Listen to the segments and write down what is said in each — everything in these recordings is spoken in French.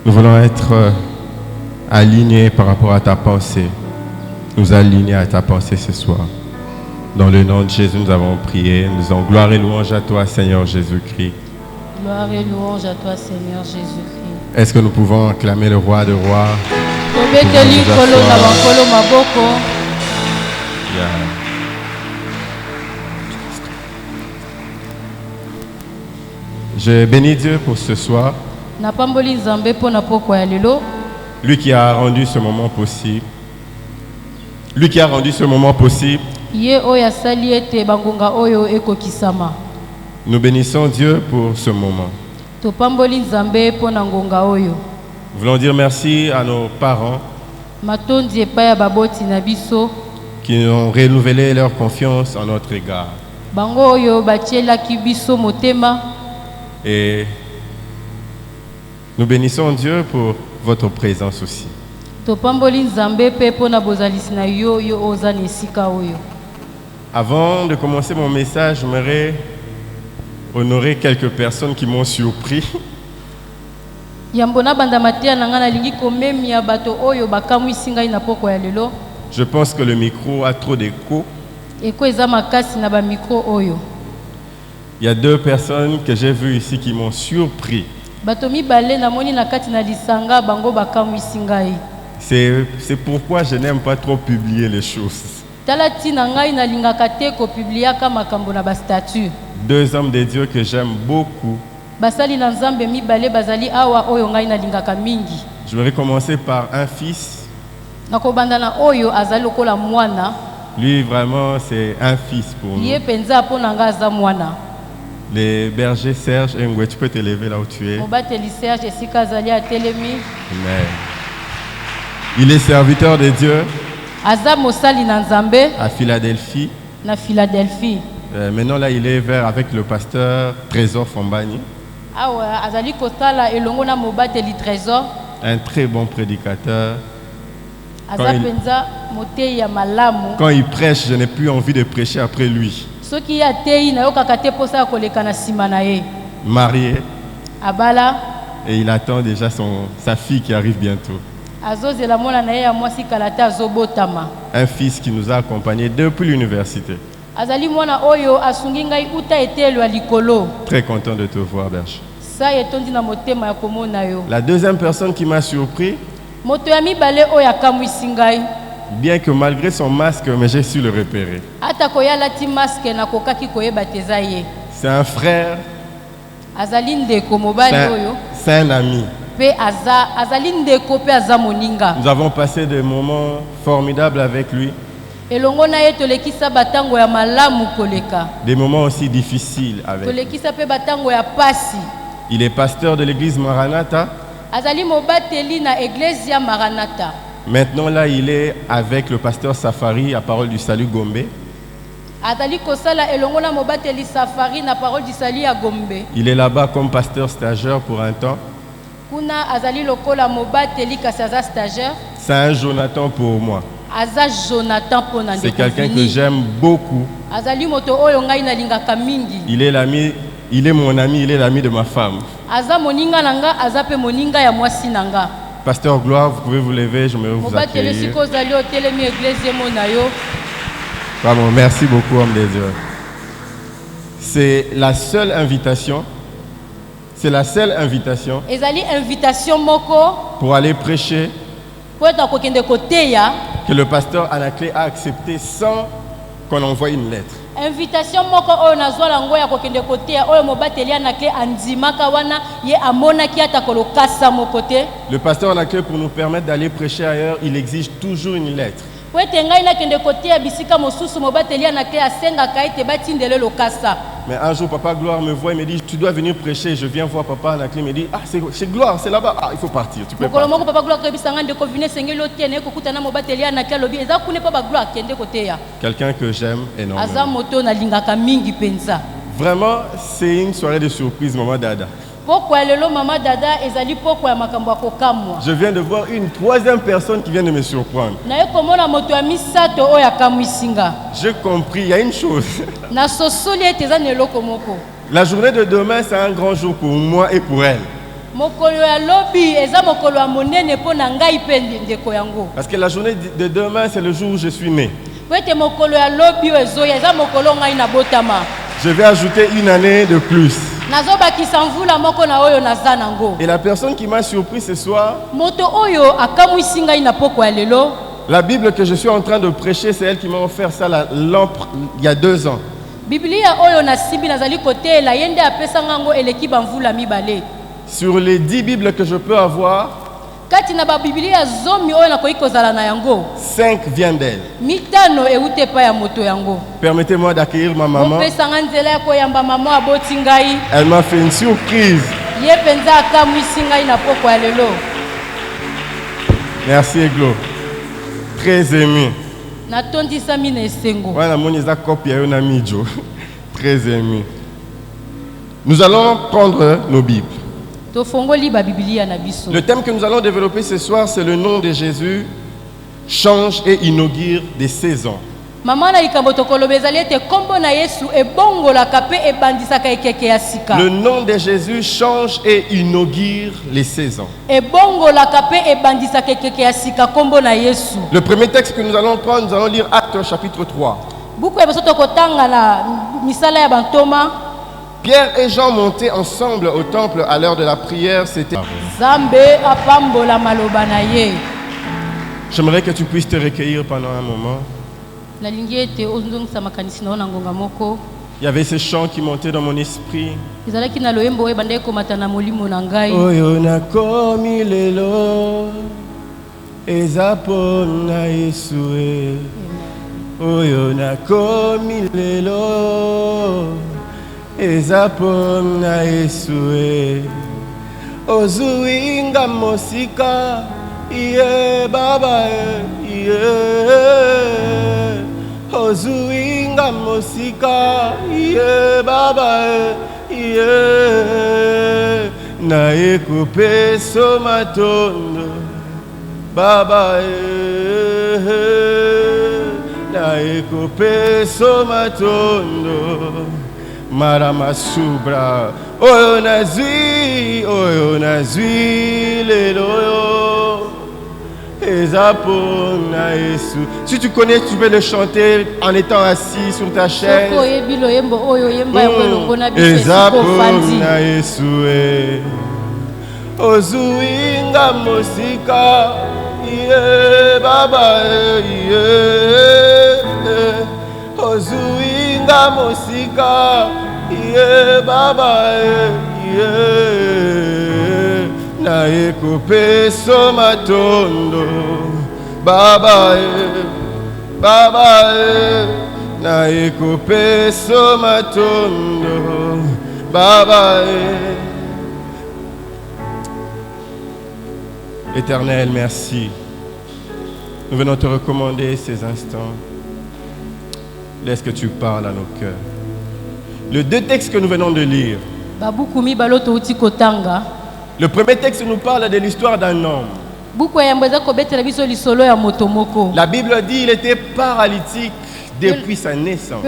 Nous voulons être alignés par rapport à ta pensée. Nous aligner à ta pensée ce soir. Dans le nom de Jésus, nous avons prié. Nous disons gloire et louange à toi, Seigneur Jésus-Christ. Gloire et louange à toi, Seigneur Jésus-Christ. Est-ce que nous pouvons acclamer le roi de rois? Je bénis Dieu pour ce soir. Lui qui a rendu ce moment possible. Lui qui a rendu ce moment possible. Nous bénissons Dieu pour ce moment. Nous voulons dire merci à nos parents qui ont renouvelé leur confiance en notre égard. Et nous bénissons Dieu pour votre présence aussi. Avant de commencer mon message, j'aimerais honorer quelques personnes qui m'ont surpris. Je pense que le micro a trop d'écho. Il y a deux personnes que j'ai vues ici qui m'ont surpris. C'est pourquoi je n'aime pas trop publier les choses. Deux hommes de Dieu que j'aime beaucoup. Je vais commencer par un fils. Lui vraiment c'est un fils pour nous. Les bergers Serge et Ngwe, tu peux te lever là où tu es. Amen. Il est serviteur de Dieu à Philadelphie. Maintenant là il est avec le pasteur Trésor Fombani. Un très bon prédicateur. Quand il prêche, je n'ai plus envie de prêcher après lui. Marié. Et il attend déjà sa fille qui arrive bientôt. Un fils qui nous a accompagnés depuis l'université. Très content de te voir, Berge. La deuxième personne qui m'a surpris, bien que malgré son masque, mais j'ai su le repérer. C'est un frère. C'est un ami. Nous avons passé des moments formidables avec lui. Des moments aussi difficiles avec lui. Il est pasteur de l'église Maranatha. Maintenant là, il est avec le pasteur Safari à Parole du Salut Gombe. Il est là-bas comme pasteur stagiaire pour un temps. C'est un Jonathan pour moi. C'est quelqu'un que j'aime beaucoup. Il est l'ami, il est mon ami, il est l'ami de ma femme. Pasteur Gloire, vous pouvez vous lever, je vais vous accueillir. Pardon, merci beaucoup, homme de Dieu. C'est la seule invitation. C'est la seule invitation pour aller prêcher que le pasteur Anaclé a accepté sans qu'on envoie une lettre. Le pasteur Anaclé, pour nous permettre d'aller prêcher ailleurs, il exige toujours une lettre. Mais un jour, Papa Gloire me voit et me dit, tu dois venir prêcher. Je viens voir Papa Anaclé, il me dit, ah, c'est Gloire, c'est là-bas. Ah, il faut partir, tu peux partir. Quelqu'un que j'aime énormément. Vraiment, c'est une soirée de surprise, Maman Dada. Je viens de voir une troisième personne qui vient de me surprendre. J'ai compris, il y a une chose. La journée de demain, c'est un grand jour pour moi et pour elle. mokolo ya lobi eza mokolo ya monene po na ngai pe ndeko yango. Parce que la journée de demain, c'est le jour où je suis né. Kwete mokolo ya lobi ezoya eza mokolo ngai na botama. Je vais ajouter une année de plus. Nazobakisa mvula moko na oyo naza nango. Et la personne qui m'a surpris ce soir, Moto oyo akamwisi ngai na poko ya lelo. la Bible que je suis en train de prêcher, c'est elle qui m'a offert ça la lampe il y a 2 ans. Biblia oyo na sibi nazali kotela yende apesa ngango eleki bamvula mibale. Sur les 10 Bibles que je peux avoir, Kati na ba Biblia zomi oyo na koyi kozala na yango. 5 viennent d'elle. Mitano eute pa ya moto yango. Permettez-moi d'accueillir ma maman. Opesa nganzela ya koyamba mama aboti ngai. Elle m'a fait une surprise. Ye penza akamwisi ngai na poko ya lelo. Merci Eglo. Très ému. Natondisa mina esengo. Voilà, mon Isaac copie un ami Joe. Très ému. Nous allons prendre nos Bibles. Tofongoli ba Biblia na biso. Le thème que nous allons développer ce soir, c'est le nom de Jésus change et inaugure des saisons. Mama na likambo tokoloba ezali ete kombo na Yesu ebongolaka pe ebandisaka ekeke ya sika. Le nom de Jésus change et inaugure les saisons. Ebongolaka pe ebandisaka ekeke ya sika kombo na Yesu. Le premier texte que nous allons prendre, nous allons lire Actes chapitre 3. Buku ya biso tokotanga na misala ya bantoma. Pierre et Jean montaient ensemble au temple à l'heure de la prière. C'était. Zambe apambola maloba na ye. J'aimerais que tu puisses te recueillir pendant un moment. Nalingi ete ozongisa makanisi na ngonga moko. Il y avait ces chants qui montaient dans mon esprit. Ezalaki na loyembo oyo bandeki komata na molimo na ngai. Oyo nakomi lelo eza pona Yesu e. Oyo nakomi lelo eza pona Yesu e. Ozuinga mosika iye baba e iye. Ozuinga mosika iye baba e iye. Na ekupe somatondo baba e. Na ekupe somatondo marama subra. Oyo nazwi lelo ezapona Yesu. Si tu connais, tu peux le chanter en étant assis sur ta chaise. Ezapona Yesu e. Ozuinga mosika iye baba e. Ozuinga mosika iye baba iye. Na ekupe somatondo baba na ekupe somatondo baba Éternel, merci. Nous venons te recommander ces instants. Laisse que tu parles à nos cœurs. Les 2 textes que nous venons de lire. Le premier texte nous parle de l'histoire d'un homme. La Bible dit qu'il était paralytique depuis sa naissance.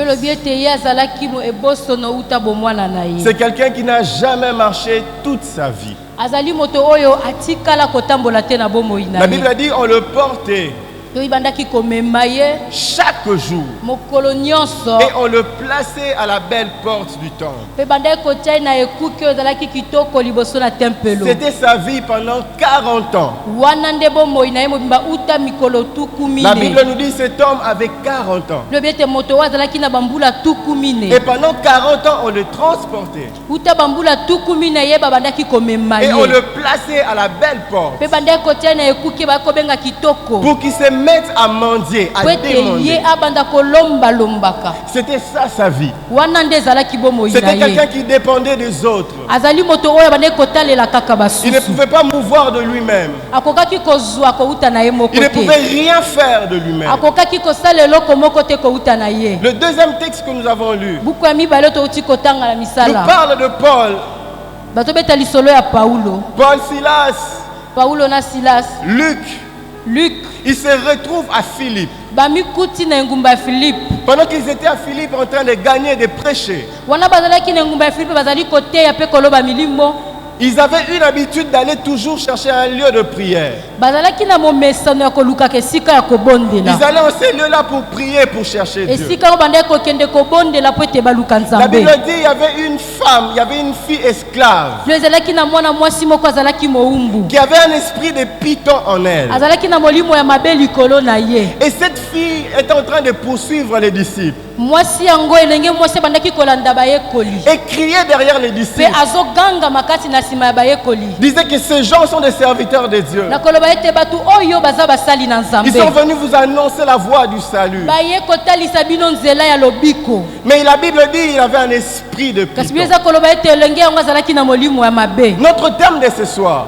C'est quelqu'un qui n'a jamais marché toute sa vie. La Bible dit qu'on le portait chaque jour et on le plaçait à la belle porte du temple. C'était sa vie pendant 40 ans. La Bible nous dit que cet homme avait 40 ans. Et pendant 40 ans, on le transportait. Et on le plaçait à la belle porte pour qu'il se mette à mendier, à demander. C'était ça sa vie. C'était quelqu'un qui dépendait des autres. Il ne pouvait pas mouvoir de lui-même. Il ne pouvait rien faire de lui-même. Le deuxième texte que nous avons lu nous parle de Paul. Paul, Silas, Luc. Il se retrouve à Philippe. Pendant qu'ils étaient à Philippe en train de gagner, de prêcher, Ils avaient une habitude d'aller toujours chercher un lieu de prière. bazalaki na momesano ya kolukaka esika ya Ils kobondela allaient en ces lieux-là pour prier, pour chercher Dieu. esika oyo bandaki kokende kobondela po ete baluka La Bible nzambe dit il y avait une femme, il y avait une fille esclave lo ezalaki na mwana mwasi moko azalaki mowumbu qui avait un esprit de python en elle. azalaki na molimo ya mabe likolo na ye Et cette fille est en train de poursuivre les disciples mwasi yango elenge mwasi bandaki kolanda bayekoli et crier derrière les mpe disciples. azoganga makasi na nsima ya bayekoli Disait que ces gens sont des serviteurs de Dieu. na koloba ete bato oyo baza basali na Ils nzambe sont venus vous annoncer la voie du salut. baye kotalisa bino nzela ya lobiko Mais la Bible dit qu'il avait un esprit de kasi bino python. eza koloba ete elenge yango azalaki na molimo ya mabe Notre thème de ce soir,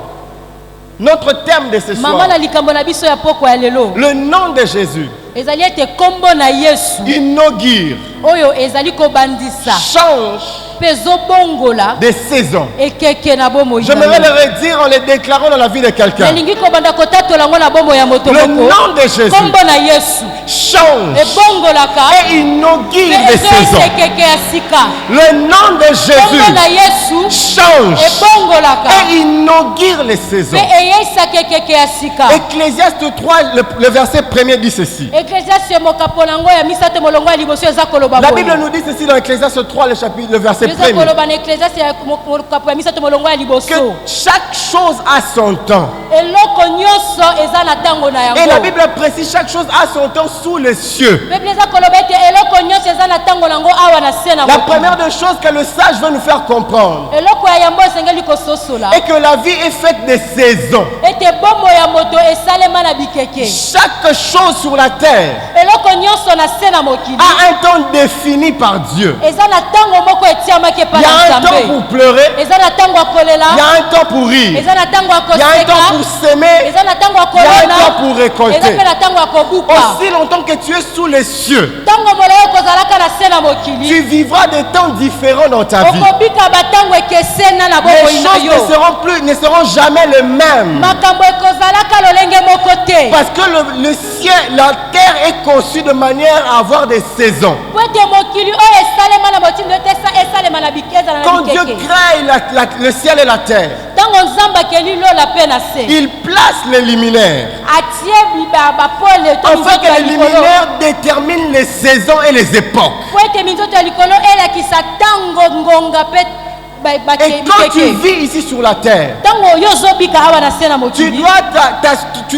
mama na likambo na biso ya poko ya lelo le nom de Jésus ezali ete kombo na yesu inaugure, oyo ezali kobandisa change mpe ezobongola des saisons. ekeke na bomoi na J'aimerais yo. le redire en le déclarant dans la vie de quelqu'un. nalingi kobanda kotatola yango na bomoi ya moto Le moko nom de Jésus kombo na yesu change ebongolaka et inaugure mpe des ezoyisa saisons. ekeke ya sika Le nom de kombo na Jésus yesu change ebongolaka et inaugure les saisons. mpe eyeisaka ekeke ya sika Ecclésiaste 3, le verset 1er dit ceci. eklesiaste mokapo na yango ya misato molongo ya liboso eza koloba La boye. Bible nous dit ceci dans Ecclésiaste 3, le verset eza 1er. koloba na eklesiaste ya mokapo ya misato molongo ya Que liboso chaque chose a son temps. eloko nyonso eza na ntango na Et la yango Bible précise chaque chose a son temps sous les cieux. bible eza koloba ete eloko nyonso eza na ntango na yango awa na se na La mokili. première des choses que le sage veut nous faire comprendre eloko ya yambo esengeli kososola est que la vie est faite de saisons. ete bombo ya moto esalema na bikeke Chaque chose sur la terre eloko nyonso na se na mokili a un temps défini par Dieu. eza na ntango moko etiamaki epa Il y na a un temps nzambe pour pleurer, eza na ntango ya kolela il y a un temps pour rire, eza na ntango ya il y a un temps koseka pour s'aimer, eza na ntango ya il y a un kolona temps pour eza récolter. mpe na ntango ya kobuka Aussi longtemps que tu es sous les cieux, ntango molai okozalaka na se na tu mokili vivras des temps différents dans ta vie. okobika batango ekesena na Les bomoi na choses yo ne seront jamais les mêmes. makambo ekozalaka lolenge moko te Parce que le ciel, la terre est conçue de manière à avoir des saisons. po ete mokili oyo esalema na motindo ete esalema na ezala na Quand Dieu bikeke crée le ciel et la terre, ntango nzambe akeli lola mpe na se il place les liminaires. atie bapole Afin que les liminaires déterminent les saisons et les époques. po ete minzoto ya likolo elakisa ntango ngonga mpe Et quand tu vis ici sur la terre, ntango yo ozobika awa na se na tu mokili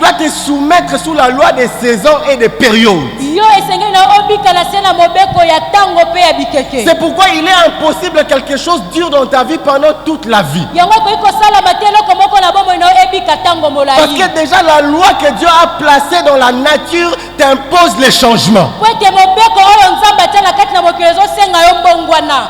dois te soumettre sous la loi des saisons et des périodes. yo esengeli na obika na se na mobeko ya ntango mpe ya bikeke C'est pourquoi il est impossible que quelque chose dure dans ta vie pendant toute la vie. yango okoki kosalama te eloko moko na bomoi na yo ebika ntango Parce molai que déjà la loi que Dieu a placée dans la nature t'impose les changements. po ete mobeko oyo nzambe atia na kati na mokili ezosenga yo mbongwana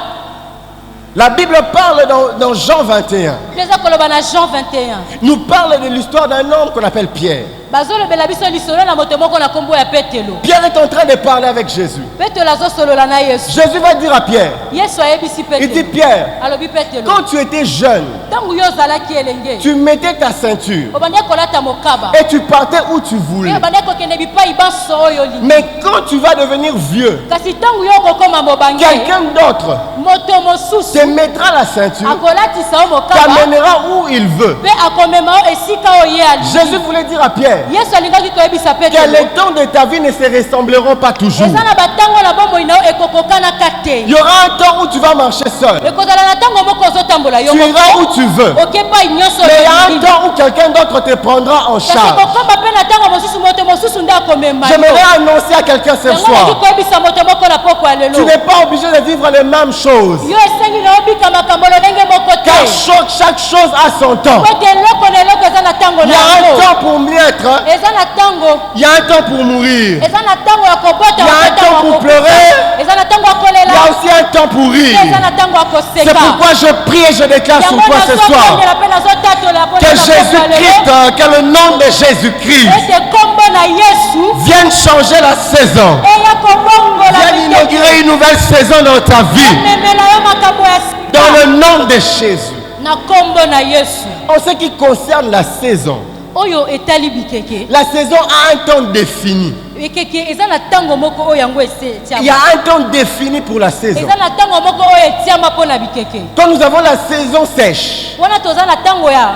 La Bible parle dans Jean 21, eza koloba na Jean 21 nous parle de l'histoire d'un homme qu'on appelle Pierre. bazolobela biso lisolo na moto moko na nkombo ya petelo Pierre est en train de parler avec Jésus. petelo azosolola na yesu Jésus va dire à Pierre, yesu ayebisi il dit petelo Pierre, alobi petelo quand tu étais jeune, ntango yo ozalaki elenge tu mettais ta ceinture obandi kolata mokaba et tu partais où tu voulais. mpe obandi kokende bipai banso oyo olingi Mais quand tu vas devenir vieux, kasi ntango yo okokoma mobange quelqu'un d'autre moto mosusu te mettra la ceinture, akolatisa yo mokaba t'amènera où il veut. mpe akomema yo esika oyo ye alingi Jésus voulait dire à Pierre yesu alingaki koyebisa que petelo les temps de ta vie ne se ressembleront pas toujours. eza na batango na bomoi na yo ekokokanaka te Il y aura un temps où tu vas marcher seul. ekozala na ntango moko ozotambola yo Tu iras où moko tu veux. okepai nyonso Mais il y a un olingi. temps où quelqu'un d'autre te prendra en kasi charge. kokoma mpe na ntango mosusu moto mosusu nde akomema yo J'aimerais annoncer à quelqu'un ce yango naki soir, koyebisa moto moko na poko ya tu lelo n'es pas obligé de vivre les mêmes choses. yo esengi na obika makambo lolenge moko Car te chaque chose a son temps. po ete eloko na eloko eza na ntango Il y na a un yango temps pour naître, eza na ntango il y a un temps pour mourir. eza na ntango ya kobota Il y a un temps pour pleurer, eza na ntango ya il y a kolela aussi un temps pour mpe eza rire. na ntango ya C'est koseka pourquoi je prie et je déclare sur yango toi ce soir nazokondela mpe nazotatola que Jésus-Christ, que le nom de Jésus-Christ ete kombo na yesu vienne changer la saison, eya kobongola vienne inaugurer une nouvelle saison dans ta vie, memela yo makambo ya dans sika le nom de Jésus. na kombo na yesu En ce qui concerne la saison, oyo etali bikeke La saison a un temps défini. ekeke eza na tango moko oyo yango Il y a un temps défini pour la saison. eza na tango moko oyo etiama mpona bikeke Quand nous avons la saison sèche, wana toza na tango ya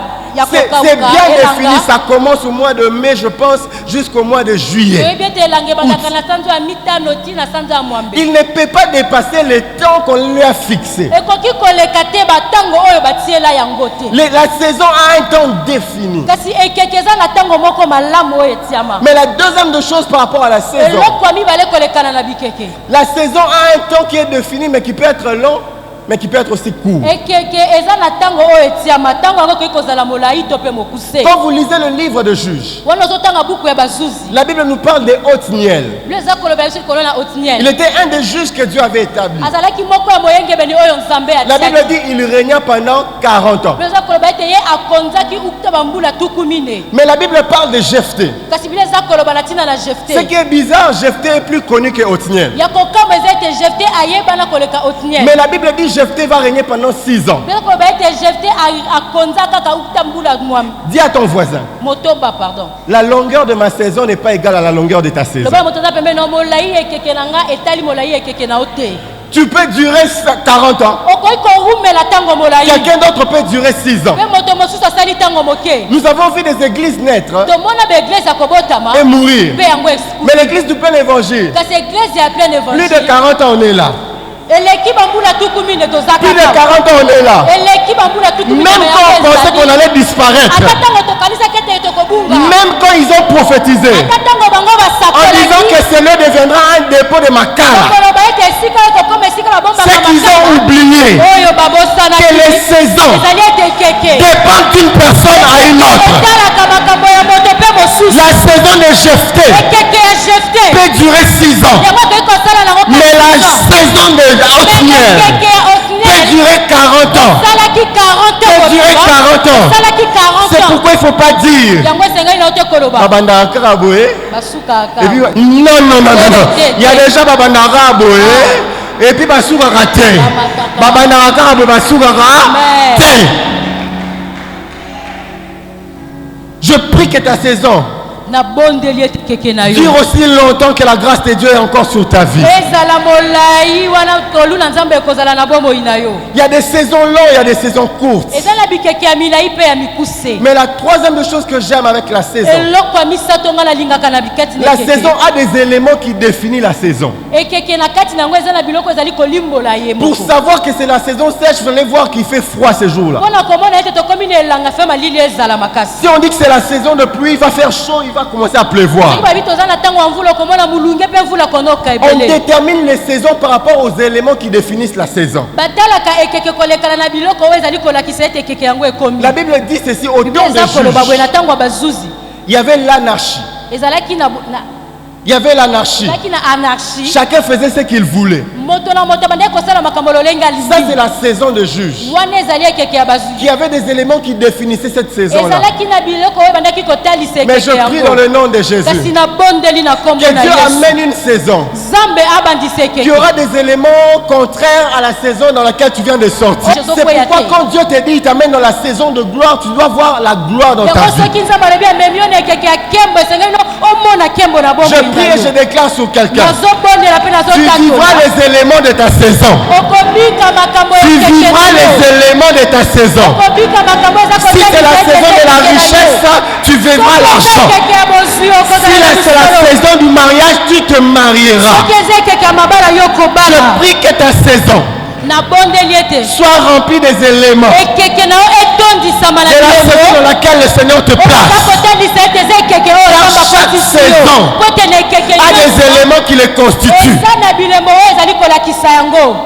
c'est bien défini. Ça commence au mois de mai, je pense, jusqu'au mois de juillet. oyebi ete elange ebandaka na sanza ya mitano ti na sanza ya mwambe Il ne peut pas dépasser le temps qu'on lui a fixé. ekoki koleka te batango oyo batiela yango te La saison a un temps défini. kasi ekeke eza na tango moko malamu oyo etiama Mais la deuxième de choses par rapport à la saison, eloko ya mibale kolekana na bikeke la saison a un temps qui est défini, mais qui peut être long, mais qui peut être aussi court. ekeke eza na tango oyo etiama tango yango ekoki kozala molai to mpe mokuse Quand vous lisez le livre de Juges, wana ozotanga buku ya bazuzi la Bible nous parle de Othniel. bilo eza koloba biso likolo na Il otiniel était un des juges que Dieu avait établi. azalaki moko ya moyengebeni oyo nzambe La Bible atiaki dit qu'il régna pendant 40 ans. bilo eza koloba ete ye akonzaki ukuta bambula tuku mine Mais la Bible parle de Jephthé. kasi bilo eza koloba na ntina na Ce jefte qui est bizarre, Jephthé est plus connu que Othniel. ya kokamba eza ete jefte ayebana koleka otiniel Mais la Bible dit que Jephthé va régner pendant 6 ans. bilo koloba ete jefte akonza kaka ukuta mbula mwami Dis à ton voisin, motoba pardon la longueur de ma saison n'est pas égale à la longueur de ta saison. loba moto aza pembeni na molai ekeke na nga etali molai ekeke na yo te Tu peux durer 40 ans. okoki korumela ntango molai Quelqu'un d'autre peut durer 6 ans. mpe moto mosusu asali ntango moke Nous avons vu des églises naître tomona baeglise ya kobotama et mourir. mpe yango Mais l'église du plein évangile, kasi eglise ya plein plus de évangile 40 ans on est là. eleki bambula tuku mine toza Plus de kaka 40 ans on est là. eleki bambula tuku mine Même quand on pensait qu'on allait disparaître, ata ntango tokanisaki ete tokobunga même quand ils ont prophétisé, ata ntango bango en disant basakolaki que ce lieu deviendra un dépôt de makala, koloba ete esika oyo kokoma esika babombaka c'est qu'ils ont makala oublié oyo que babosanaki les saisons ezali ete keke dépendent d'une personne à une autre. etalaka makambo ya moto mpe mosusu La saison de Jephthé ekeke ya jefte peut durer 6 ans, yango akoki kosala nango mais la saison de Othniel ekeke ya peut otiniel durer 40 ans. salaki 40 Peut durer 40 ans. salaki 40 C'est ans pourquoi il ne faut pas dire. yango esengeli na yo te koloba Babanda Karaboé. basukaka Et puis, non, non, non, non, non. Il y a déjà Babanda Karaboé. Et puis, Basuka Raté. Babanda Karaboé, Basuka Raté. Je prie que ta saison nabondeli ete keke na yo dure aussi longtemps que la grâce de Dieu est encore sur ta vie. ezala molai wana koluna nzambe ekozala na bomoi na yo Il y a des saisons longues, il y a des saisons courtes. eza na bikeke ya milai mpe ya mikuse Mais la troisième chose que j'aime avec la saison, eloko ya misato nga nalingaka na bikati na la ekeke. saison a des éléments qui définissent la saison. ekeke na kati na yango eza na biloko ezali kolimbola ye Pour moko savoir que c'est la saison sèche, vous allez voir qu'il fait froid ces jours-là. mpona komona ete tokomi na elanga fe malili ezala makasi Si on dit que c'est la saison de pluie, il va faire chaud, il va commencer à pleuvoir. soki babi toza na ntango ya mvula okomona molunge mpe mvula konoka On ebele détermine les saisons par rapport aux éléments qui définissent la saison. batalaka ekeke kolekana na biloko oyo ezali kolakisa ete ekeke yango ekomi La Bible dit ceci, au temps Biblia des eza koloba boye na juges, ntango ya bazuzi il y avait l'anarchie. ezalaki Il y avait l'anarchie. ezalaki na anarchie Chacun faisait ce qu'il voulait. moto na moto bandeki kosala makambo lolenge Ça, c'est alingi la saison de juges. wana ezali ekeke ya bazuzi Qui avait des éléments qui définissaient cette saison-là. ezalaki na biloko oyo bandaki kotalisa Mais je ekeke prie dans yango le nom de Jésus. kasi nabondeli na Que nkombo na Dieu yesu amène une saison nzambe abandisa qui ekeke aura des éléments contraires à la saison dans laquelle tu viens de sortir. C'est pourquoi quand Dieu te dit, il t'amène dans la saison de gloire, tu dois voir la gloire dans ta yango vie. soki nzambe alobi amemi yo na ekeke ya nkembo esengeli no omona nkembo na Je prie et je bomoi déclare sur quelqu'un. nazobondela mpe Tu vivras nazotangola les éléments de ta saison. okobika makambo Tu ekeke vivras na yo. les éléments de ta saison. okobika makambo eza Si c'est la saison de la richesse, tu vivras l'argent. ekeke ya bozwi Si okozala c'est la saison du mariage, tu te marieras. soki eza ekeke ya mabala yo Je kobala prie que ta saison nabondeli ete soit remplie des éléments ekeke na yo etondisama na de la saison biloko dans laquelle le Seigneur te okoka place. kotondisa ete eza ekeke oyo Car nzambe chaque akotisi yo saison po ete na ekeke A des nyonso éléments qui les constituent. eza na bilembo oyo ezali kolakisa yango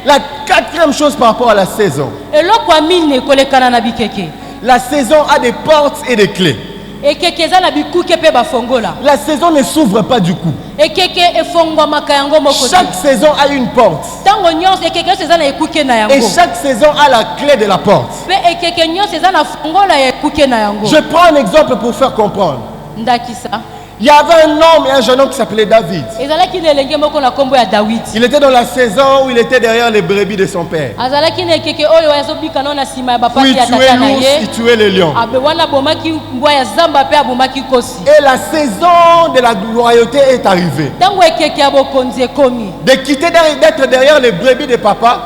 La quatrième chose par rapport à la saison, eloko ya mine kolekana na bikeke la saison a des portes et des clés. ekeke eza na bikuke mpe bafongola La saison ne s'ouvre pas du coup. ekeke efongwamaka yango moko te Chaque saison a une porte. ntango nyonso ekeke nyonso eza na ekuke na yango Et chaque saison a la clé de la porte. mpe ekeke nyonso eza na fongola ya ekuke na yango Je prends un exemple pour faire comprendre. ndakisa Il Il y avait un homme et un jeune homme qui s'appelait David. ezalaki na elenge moko na kombo ya David. Il était dans la saison où il était derrière les brebis de son père. azalaki na ekeke oyo azobika na nsima ya Où bapati il ya tuait tata na l'ours, il ye tuait les lions. abe wana abomaki mbwa ya zamba mpe abomaki kosi. Et la saison de la loyauté est arrivée. ntango ekeke ya bokonzi ekomi De quitter d'être derrière les brebis de papa,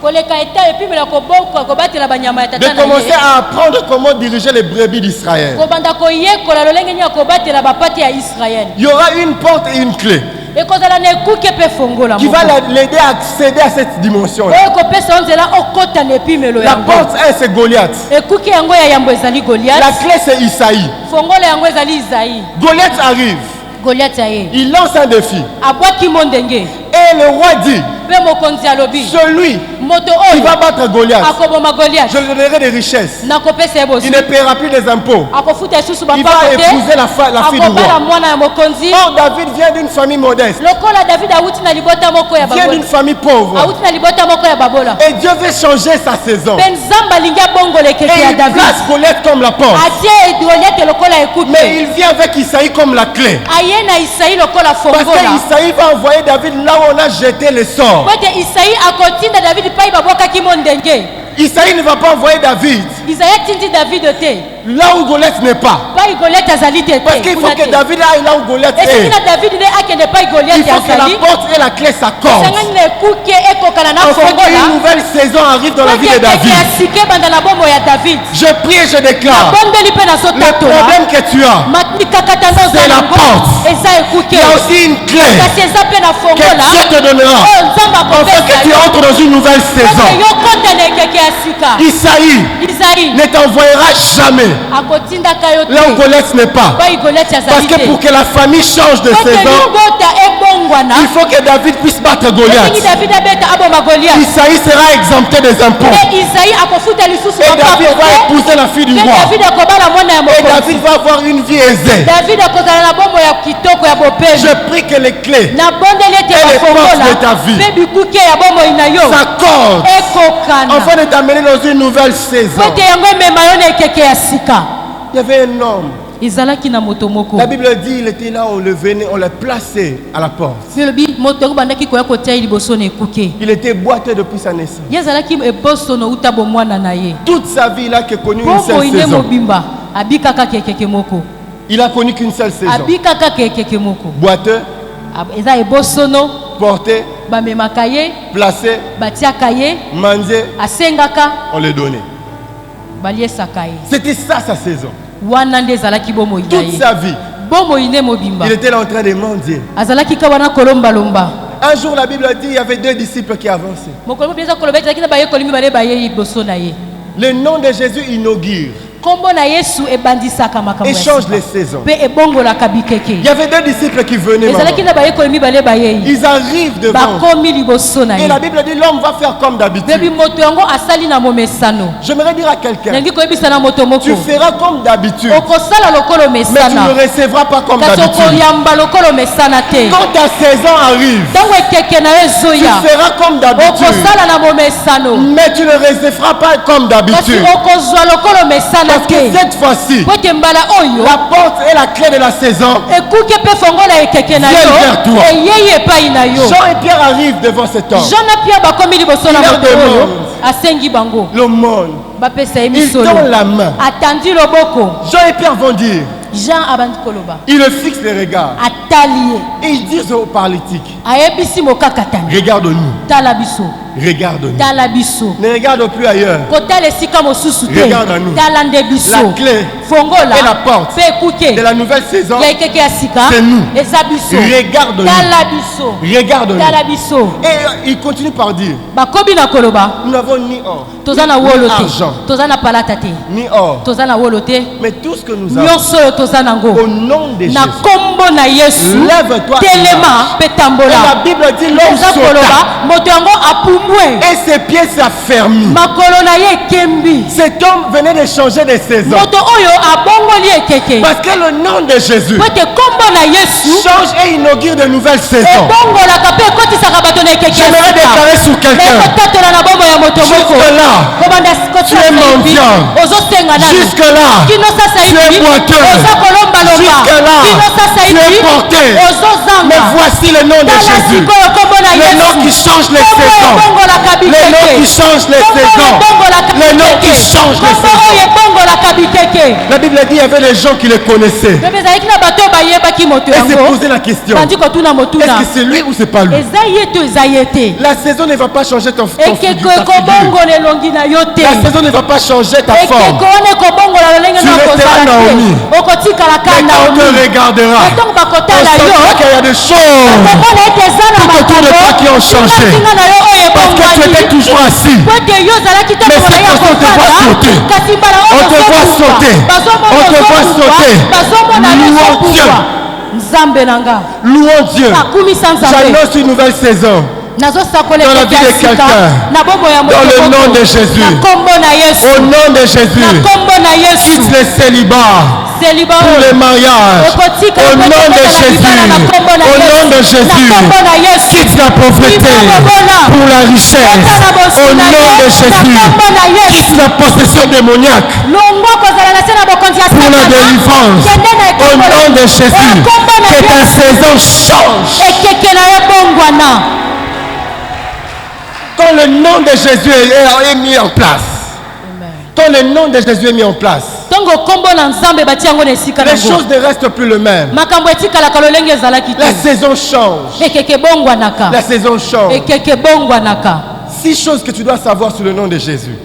koleka eta epimela koboka kobatela banyama ya de tata na commencer ye à apprendre comment diriger les brebis d'Israël. kobanda koyekola lolenge nini ya kobatela bapati ya Israele. Il y aura une porte et une clé ekozala na ekuke mpe fongola qui moko va l'aider à accéder à cette dimension-là. oyo ekopesa yo nzela okota na epimelo La yango. porte 1, c'est Goliath. ekuke yango ya yambo ezali La Goliath. clé, c'est Isaïe. fongola yango ezali Isaïe. Goliath arrive. Goliath aye Il lance un défi. abwaki mo ndenge Et le roi dit, mpe mokonzi alobi celui moto qui oyo va battre Goliath, akoboma Goliath je lui donnerai des richesses. nakopesa ye Il bosi ne paiera plus des impôts. akofuta lisusu Il va bampako épouser te la fille du akobala roi. mwana ya mokonzi. Or, David vient d'une famille modeste, lokola David awuti na libota moko ya vient d'une babola famille pauvre. awuti na libota moko ya babola Et Dieu veut changer sa saison. mpe nzambe alingi abongola Et ekeke ya il David place Goliath comme la porte. atie Goliath lokola ekuke Mais il vient avec Isaïe comme la clé. aye na Isaïe lokola Parce fongola que Isaïe va envoyer David là où on a jeté les sorts. po ete Isaïe akotinda David pai babwakaki mo ndenge. Isaïe ne va pas envoyer David Isaïe atindi David te là où Goliath n'est pas. pai Goliath azali te Parce qu'il faut que David aille là où Goliath esengi est. na David nde akende pai Il Goliath faut que azali la porte et la clé s'accordent. esengani na ekuke ekokana na Afin qu'une fongola nouvelle saison arrive dans la vie de ekeke David. ya sike banda na bombo ya David. Je prie et je déclare, abondeli mpe le nazotatola problème que tu as, mikakatano c'est oza la nango porte. eza il ekuke y a aussi une clé kasi eza mpe na que fongola Dieu te donnera. oyo nzambe Afin que tu akopesa entres dans une nouvelle saison. yo kota na ekeke ya sika. Isaïe Isaïe ne t'envoyera jamais akotindaka yo là où te Goliath n'est pas. pai Goliath Parce azali que pour te que la famille change de pote saison, libota ebongwana il faut que David puisse battre elingi Goliath. David abeta aboma Goliath Isaïe sera exempté des impôts. mpe Isaïe akofuta lisusu Et David va bapako épouser la fille du te mpe roi. David akobala mwana ya Et mokonzi. David va avoir une vie aisée. David akozala na bombo ya kitoko ya bopemi Je prie que les clés nabondeli ete Et les bafongola portes de ta vie mpe bikuke ya bomoi na yo s'accordent ekokana afin de t'amener dans une nouvelle po saison. ete yango emema yo na ekeke ya sika. Il y avait un homme. ezalaki na moto moko La Bible dit il était là, on le venait, on l'a placé à la porte. elobi moto yango bandaki koya kotia ye liboso na ekuke Il était boiteux depuis sa naissance. ye azalaki ebosono uta bomwana na ye Toute sa vie, il a que connu une po seule moi nde saison. mobimba abikaka ekeke moko Il a connu qu'une seule saison. abikaka ekeke moko Boiteux, eza ebosono porté, bamemaka ye placé, batiaka ye mangé, asengaka on le donnait. baliesaka ye C'était ça sa saison. wana nde ezalaki bomoi na Toute ye sa vie, bomoi nde mobimba il était là en train de mendier. azalaki ka wana kolombalomba Un jour, la Bible dit il y avait deux disciples qui avançaient. mokolo mobi eza koloba ezalaki na bayekoli mibale baye liboso na ye Le nom de Jésus inaugure kombo na yesu ebandisaka makambo et ya change sika les saisons. mpe ebongolaka bikeke Il y avait deux disciples qui venaient. ezalaki Maman. na bayekoli mibale bayei Ils arrivent devant. bakomi liboso na Et ye la Bible dit l'homme va faire comme bebi d'habitude. moto yango asali na momesano J'aimerais dire à quelqu'un, nangi koyebisa na moto moko tu feras comme d'habitude, okosala lokolo mais tu mesana ne recevras pas comme kasi d'habitude. okoyamba lokolo mesana te Quand ta saison arrive, ntango ekeke na yo tu ezoya feras comme d'habitude, okosala na momesano mais tu ne recevras pas comme kasi d'habitude. okozwa lokolo mesana Parce que te cette fois-ci, po ete mbala oyo la porte et la clé de la saison, ekuke mpe fongola ekeke na Viens vers yo toi. eyei epai na yo Jean et Pierre arrivent devant cet homme. jean na pierre bakomi liboso na Il leur moto oyo demande. asengi bango Le monde, bapesa ye il misolo tend la main. atandi loboko Jean et Pierre vont dire, jean abandi koloba ils le fixent les regards. atali ye Et ils disent aux paralytiques, ayebisi mokakatani regarde-nous, tala biso regarde-nous. tala biso Ne regarde plus ailleurs. kotala esika mosusu te Regarde-nous. tala nde biso La clé fongola et la porte mpe ekuke de la nouvelle saison, ya ekeke ya sika c'est nous. eza biso Regarde-nous. tala biso Regarde-nous. tala biso Et il continue par dire, bakomi na koloba nous n'avons ni or, toza na wolo ni te argent, toza na palata te ni or, toza na wolo te mais tout ce que nous avons, nyonso oyo toza nango au nom de na Jésus. kombo na yesu Lève-toi. telema mpe Et tambola la Bible dit l'homme eza sauta. koloba moto yango apumi et ses pieds s'affermis. Cet homme venait de changer de saison. Parce que le nom de Jésus change et inaugure de nouvelles saisons. J'aimerais déclarer sur quelqu'un. Jusque-là, tu es mendiant. Jusque-là, tu es boiteux. Jusque-là, tu es porté. Mais voici le nom de Jésus. Le nom qui change les saisons. Le nom qui change les saisons. Le nom qui change les saisons. La Bible dit qu'il y avait des gens qui le connaissaient. Et se posaient la question. Est-ce que c'est lui ou c'est pas lui? La saison ne va pas changer ta figure. La saison ne va pas changer ta forme. Tu resteras Naomi. Mais quand on te regardera, on saura qu'il y a des choses tout autour de toi qui ont changé. Parce que tu étais toujours assis. Mais c'est parce qu'on te voit sauter. On te voit sauter. On te voit sauter. Louons Dieu. Louons Dieu. J'annonce une nouvelle saison dans la vie de quelqu'un. Dans le nom de Jésus. Au nom de Jésus. Quitte le célibat. Pour le mariage. Au nom de Jésus. Au nom de Jésus. Quitte la pauvreté. Pour la richesse. Au nom de Jésus. Quitte la possession démoniaque. Pour la délivrance. Au nom de Jésus. Que ta saison change. Quand le nom de Jésus est mis en place. Quand le nom de Jésus est mis en place, les choses ne restent plus le même. La saison change. La saison change. 6 choses que tu dois savoir sur le nom de Jésus.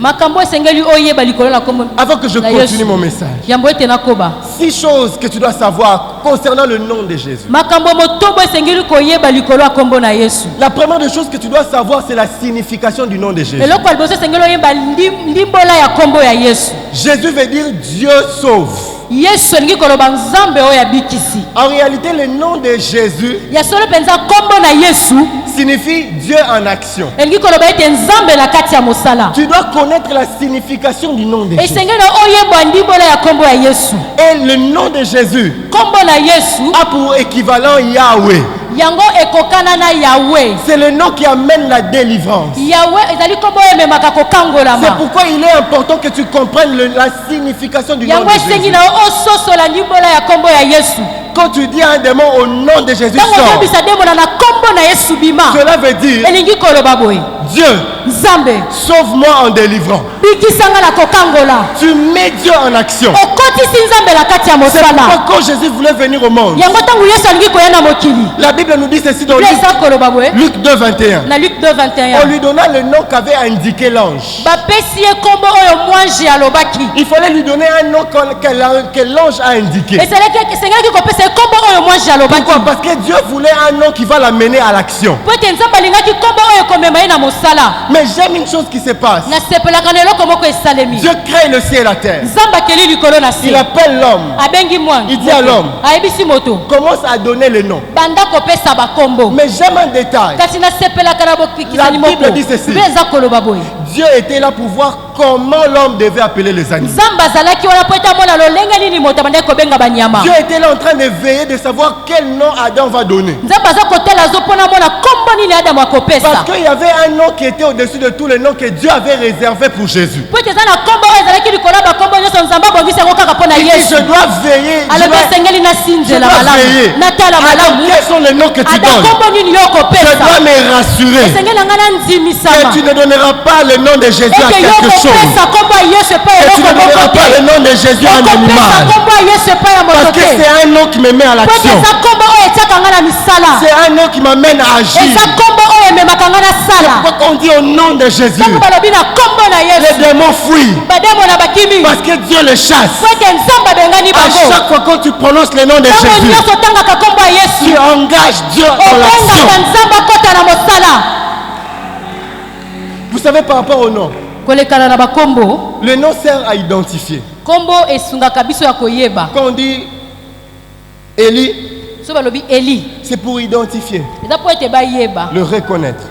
Avant que je continue mon message. 6 choses que tu dois savoir concernant le nom de Jésus. La première des choses que tu dois savoir, c'est la signification du nom de Jésus. Jésus veut dire Dieu sauve. En réalité, le nom de Jésus signifie Dieu en action. Tu dois connaître la signification du nom de Jésus. Et le nom de Jésus a pour équivalent Yahweh. C'est le nom qui amène la délivrance. C'est pourquoi il est important que tu comprennes la signification du nom de Jésus. Quand tu dis à un démon au nom de Jésus sort, cela veut dire Dieu, sauve-moi en délivrant. Tu mets Dieu en action. C'est pourquoi quand Jésus voulait venir au monde, la Bible nous dit ceci dans Luc 2:21. On lui donna le nom qu'avait indiqué l'ange. Il fallait lui donner un nom que l'ange a indiqué. Pourquoi? Parce que Dieu voulait un nom qui va l'amener à l'action. Mais j'aime une chose qui se passe. Dieu crée le ciel et la terre. Il appelle l'homme. Il dit à l'homme, commence à donner le nom. Mais j'aime un détail. La Bible dit ceci. Dieu était là pour voir comment l'homme devait appeler les animaux. Dieu était là en train de veiller de savoir quel nom Adam va donner. Parce qu'il y avait un nom qui était au-dessus de tous les noms que Dieu avait réservé pour Jésus. Il dit, je dois veiller. Quels sont les noms que tu donnes? Je dois me rassurer que tu ne donneras pas le nom de Jésus à quelque chose. Que tu ne donneras pas le nom de Jésus à un animal. Parce que c'est un nom qui me met à l'action. C'est un nom qui m'amène à agir. C'est pourquoi on dit au nom de Jésus, les démons fuient. Parce que Dieu les chasse. À chaque fois que tu prononces le nom de Jésus, tu engages Dieu dans l'action. Vous savez, par rapport au nom, le nom sert à identifier. Quand on dit Élie, c'est pour identifier, le reconnaître.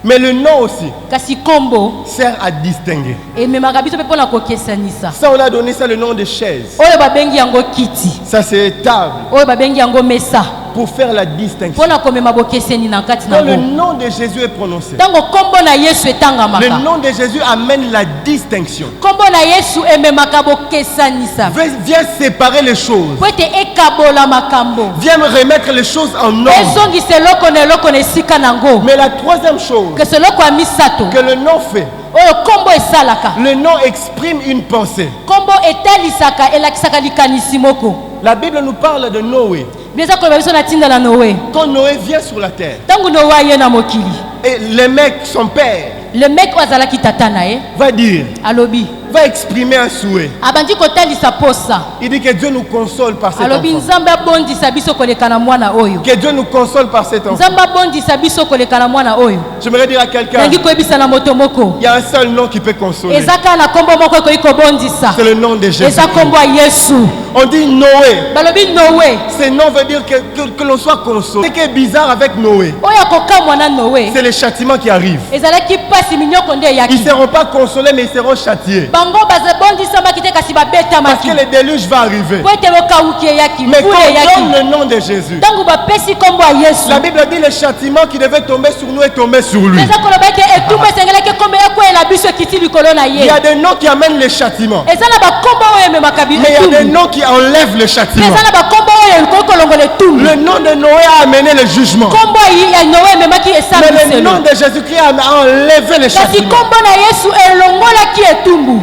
Mais le nom aussi kasi kombo sert à distinguer. ememaka biso mpe mpona kokesanisa. Ça, on a donné ça le nom de chaise. oyo babengi yango kiti, Ça, c'est table. oyo babengi yango mesa, Pour faire la distinction. mpona komema bokeseni na kati na Quand le yango. nom de Jésus est prononcé, ntango kombo na yesu le etangamaka, nom de Jésus amène la distinction. kombo na yesu ememaka bokesanisa, Viens séparer les choses. po ete ekabola makambo, Viens me remettre les choses en ordre. ezongisa eloko na eloko na esika nango. Mais la troisième chose kese eloko ya misato que le nom fait, oyo kombo esalaka, le nom exprime une pensée. kombo etalisaka elakisaka likanisi moko. La Bible nous parle de Noé. bieza koloba biso na ntinda na Noé. Quand Noé vient sur la terre, ntango Noé aye na mokili, et le mec, son père, le mec oyo azalaki tata na ye va dire, alobi, va exprimer un souhait. abandi kotalisa posa, Il dit que Dieu nous console par cet alobi enfant. nzambe abondisa biso koleka na mwana oyo, Que Dieu nous console par cet enfant. nzambe abondisa biso koleka na mwana oyo. J'aimerais dire à quelqu'un, nangi koyebisa na moto moko, il y a un seul nom qui peut consoler. eza kaka na kombo moko ekoki kobondisa, C'est le nom de Jésus. eza kombo ya yesu. On dit Noé. balobi Noé, Ce nom veut dire que l'on soit consolé. Ce qui est bizarre avec Noé, oyo akokamwa na Noé c'est les châtiments qui arrivent. ezalaki pasi minyoko nde Ils eyaki, ne seront pas consolés, mais ils seront châtiés. bango bazabondisamaki te kasi Parce babetamaki, que le déluge va arriver. po ete lokawuki eyaki, Mais quand mvula on eyaki. donne le nom de Jésus, ntango bapesi kombo ya yesu, la Bible dit le châtiment qui devait tomber sur nous est tombé sur lui. eza koloba ete etumbu esengelaki kombo ekweyela biso ekiti likolo na Il ye. y a des noms qui amènent les châtiments. eza na bakombo oyo ememaka Mais il y a des etumbu, noms qui enlèvent le mpe châtiment. eza na bakombo oyo ekoki kolongola etumbu. Le nom de Noé a amené le jugement. kombo ya Noé ememaki Mais le nom esambiselo, de Jésus-Christ a enlevé le kasi châtiment. kombo na yesu elongolaki etumbu.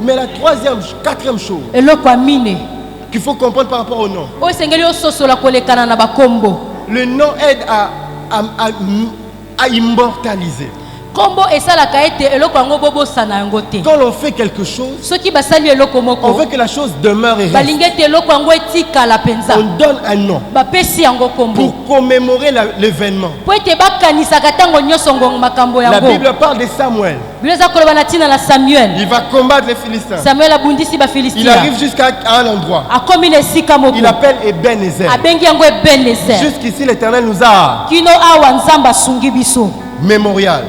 Mais la quatrième chose eloko ya mine qu'il faut comprendre par rapport au nom, oyo esengeli ososola kolekana na bakombo, le nom aide à immortaliser. kombo esalaka ete eloko yango bobosana yango te. Quand l'on fait quelque chose, soki basali eloko on moko, veut que la chose demeure et reste. balingi ete eloko yango etikala mpenza, On donne un nom bapesi yango kombo pour commémorer l'événement. po ete bakanisaka ntango nyonso ngongo makambo La yango. Bible parle de Samuel. bino eza koloba na ntina na Samuel. Il va combattre les Philistins. Samuel abundisi Il bafilistia, arrive jusqu'à un endroit. akomi na esika moko, Il appelle Ebenezer. abengi yango Ebenezer. Jusqu'ici, l'Éternel nous a kino awa nzambe asungi biso mémorial.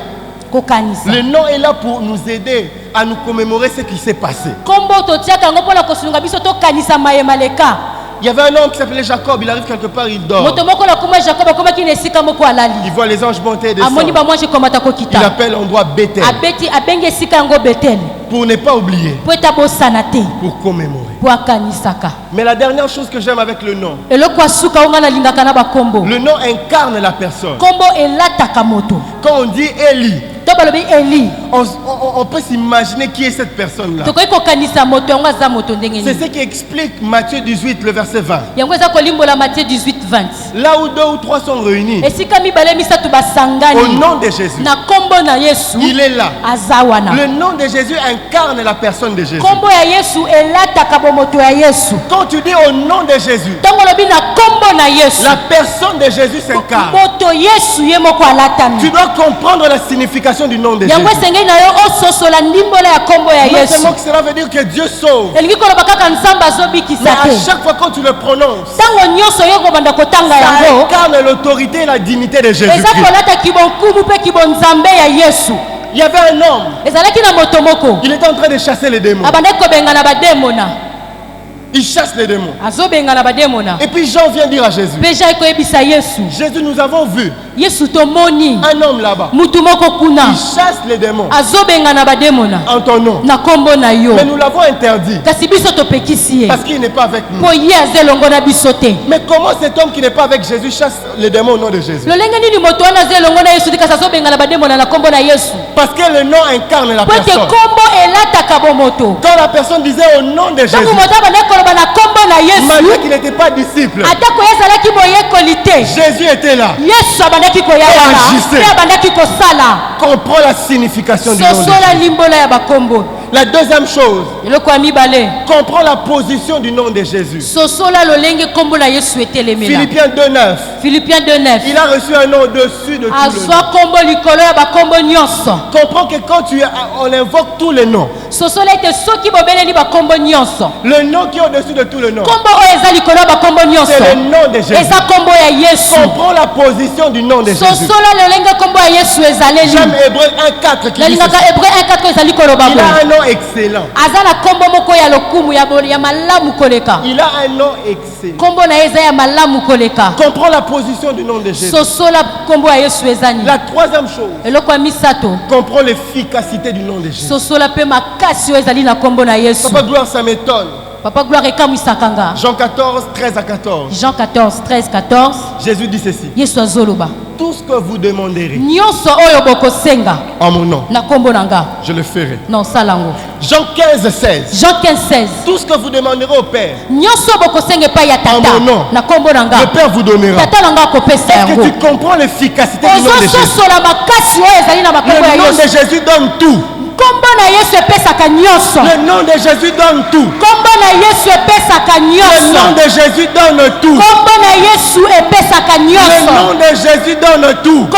kokanisa. Le nom est là pour nous aider à nous commémorer ce qui s'est passé. kombo totiaka yango mpona kosunga biso tokanisa mayema leka. Il y avait un homme qui s'appelait Jacob. Il arrive quelque part, il dort. moto moko na kombo ya Jacob akomaki na esika moko alali, Il voit les anges monter et amoni descendre. bamwanshi komata Il kokita, appelle l'endroit Bethel abeti abengi esika yango Betel pour ne pas oublier, po ete abosana te, pour commémorer. po akanisaka. Mais la dernière chose que j'aime avec le nom, eloko ya suka oyo nga nalingaka na bakombo, le nom incarne la personne. kombo elataka moto. Quand on dit Élie, to balobi Eli, on peut s'imaginer qui est cette personne-là. tokoki kokanisa moto yango aza moto ndenge C'est nini. ce qui explique Matthieu 18, le verset 20. yango eza kolimbola Matthieu 18:20. Là où deux ou trois sont réunis, esika mibale misato au basangani nom de Jésus, na kombo na yesu, il est là. aza wana. Le nom de Jésus incarne la personne de Jésus. kombo ya yesu elataka bomoto ya yesu. Quand tu dis au nom de Jésus, ntango olobi na kombo na yesu, la personne de Jésus s'incarne. moto yesu ye moko Tu alatami. dois comprendre la signification du nom de Jésus. yango esengeli na yo ososola ndimbola ya kombo ya Non yesu. seulement que cela veut dire que Dieu sauve, elingi koloba kaka nzambe mais azobikisa à te. chaque fois quand tu le prononces, ntango nyonso yo kobanda kotanga ça yango, incarne l'autorité et la dignité de eza Jésus-Christ. kolata kibonkumu mpe kibonzambe ya yesu. Il y avait un homme, ezalaki na moto moko il était en train de chasser les démons. abandaki kobenga na bademona, Il chasse les démons. azobenga na bademona. Et puis Jean vient dire à Jésus, mpe jean ekoyebisa yesu, Jésus, nous avons vu yesu tomoni un homme là-bas. mutu moko kuna Il chasse les démons azobenga na bademona en ton nom. na kombo na yo, Mais nous l'avons interdit kasi biso topekisi ye parce qu'il n'est pas avec nous. mpo ye aza elongo na biso te. Mais comment cet homme qui n'est pas avec Jésus chasse les démons au nom de Jésus? lolenge nini moto wana aza elongo na yesu te kasi azobenga na bademona na kombo na yesu? Parce que le nom incarne la po ete personne. kombo elataka bomoto. Quand la personne disait au nom de Jésus, ntango moto abandaki koloba na kombo na malgré yesu, qu'il n'était pas disciple, atako ye azalaki boyekoli te, Jésus était là. yesu abandaki koya Et wana agissait. mpe abandaki kosala. Comprends la signification du nom de sosola Jésus. limbola ya bakombo. La deuxième chose, comprends la position du nom de Jésus. Philippiens 2:9. Il a reçu un nom au-dessus de tout le nom. Comprends que quand on invoque tous les noms, le nom qui est au-dessus de tout le nom, c'est le nom de Jésus. Comprends la position du nom de Jésus. J'aime Hébreu 1:4 qui dit ceci. Il a un nom excellent. Il a un nom excellent. Comprends la position du nom de Jésus. La troisième chose, comprends l'efficacité du nom de Jésus. Papa gloire, ça m'étonne. Jean 14, 13 à 14. Jean 14, 13, 14. Jésus dit ceci. Tout ce que vous demanderez en mon nom, je le ferai. Jean 15, 16. Tout ce que vous demanderez au Père en mon nom, le Père vous donnera. Est-ce que tu comprends l'efficacité du nom de Jésus? Le nom de Jésus donne tout. Le nom de Jésus donne tout. Le nom de Jésus donne tout. Le nom de Jésus donne tout.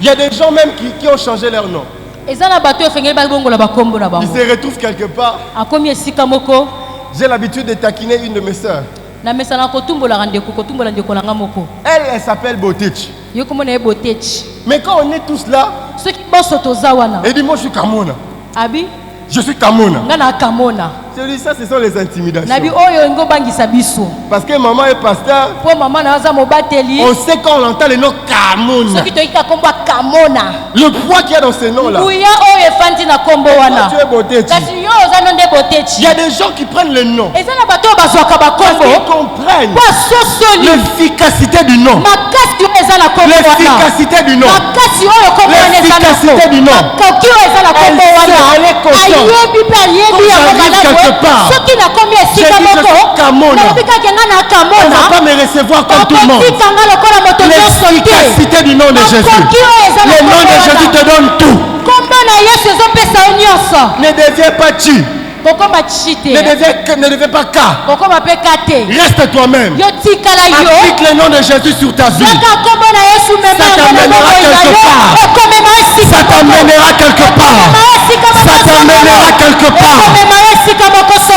Il y a des gens même qui ont changé leur nom. Ils se retrouvent quelque part. J'ai l'habitude de taquiner une de mes sœurs. Elle s'appelle Botich. Mais quand on est tous là, elle dit moi je suis Kamona. Je suis Kamona. Je dis ça, ce sont les intimidations. Parce que maman est pasteur. On sait quand on entend le nom Kamona. Le poids qu'il y a dans ce nom-là. Tu es Botich. Il y a des gens qui prennent le nom parce qu'ils comprennent l'efficacité du nom. L'efficacité du nom. L'efficacité du nom. Elle est consciente. Quelque part, j'ai dit je suis Kamona. On ne va pas me recevoir comme tout le monde. L'efficacité du nom de Jésus. Le nom de Jésus te donne tout. Ne deviens pas tu. Ne deviens pas K. Reste toi-même. Applique le nom de Jésus sur ta vie. Ça t'amènera quelque part. Ça t'amènera quelque part. Ça t'amènera quelque part. Ce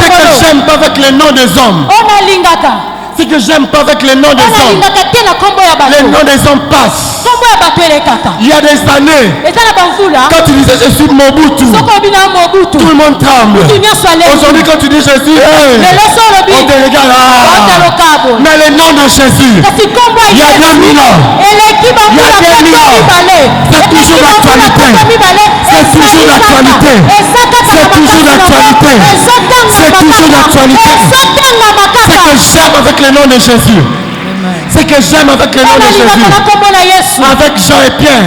que j'aime pas avec le nom des hommes. Ce que j'aime pas avec le nom des hommes. Le nom des hommes passe. Il y a des années, quand tu disais je suis Mobutu, tout le monde tremble. Aujourd'hui quand tu dis je suis, on te regarde. Mais le nom de Jésus, il y a 2000 ans, il y a 2000 ans, c'est toujours d'actualité. C'est toujours d'actualité. C'est toujours d'actualité. C'est toujours d'actualité. Ce que j'aime avec le nom de Jésus, c'est que j'aime avec le nom de Jésus. Avec Jean et Pierre,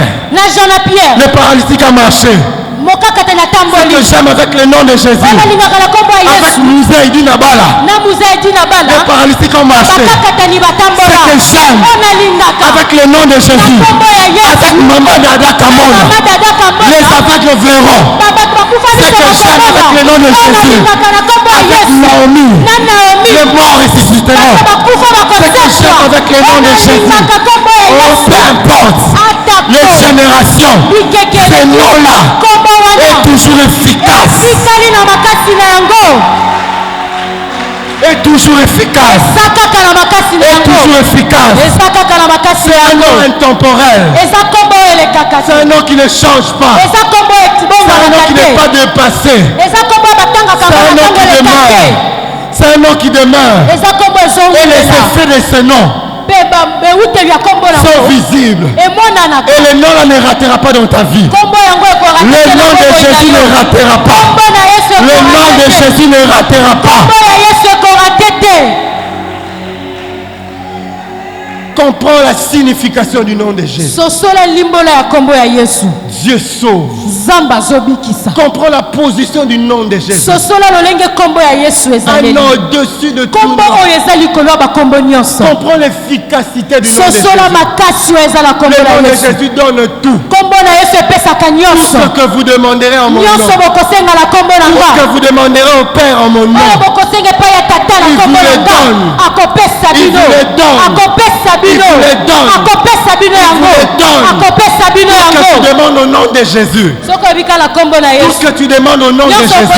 le paralytique a marché. C'est que j'aime avec le nom de Jésus. Avec Moussa Idi Nabala, le paralytique a marché. C'est que j'aime avec le nom de Jésus. Avec Maman Dada Kamona, les aveugles verront. C'est que j'aime avec le nom de Jésus. Avec Naomi, les morts ressusciteront. C'est que j'aime avec le nom de Jésus. Oh, peu importe les générations, ce nom-là est toujours efficace. Est toujours efficace. Est toujours efficace. C'est un nom intemporel. C'est un nom qui ne change pas. C'est un nom qui n'est pas dépassé. C'est un nom qui demeure. C'est un nom qui demeure. Et les effets de ce nom sont visibles. Et le nom là ne ratera pas dans ta vie. Le nom de Jésus ne ratera pas. Le nom de Jésus ne ratera pas. Comprends la signification du nom de Jésus. Dieu sauve. Zamba zobikisa. Comprends la position du nom de Jésus. Sosola lolenge kombo ya Yesu ezali. Un nom au-dessus de tout. Kombo oyo ezali kolo ba kombo nyonso. Comprends l'efficacité du nom de Jésus. Sosola makasi oyo ezala kombo na Yesu. Le nom de Jésus donne tout. Kombo na Yesu epesaka nyonso. Tout ce que vous demanderez en mon nom. Nyonso bokosenga la kombo na nga. Tout ce que vous demanderez au Père en mon nom. Oyo bokosenga pa ya tata la kombo na nga. Akopesa bino. Akopesa bino. Akopesa bino yango. Akopesa bino yango. Tout ce que tu demandes au nom de Jésus. Soko bika la kombo na Yesu. Tout ce que tu demandes au nom de Jésus. Le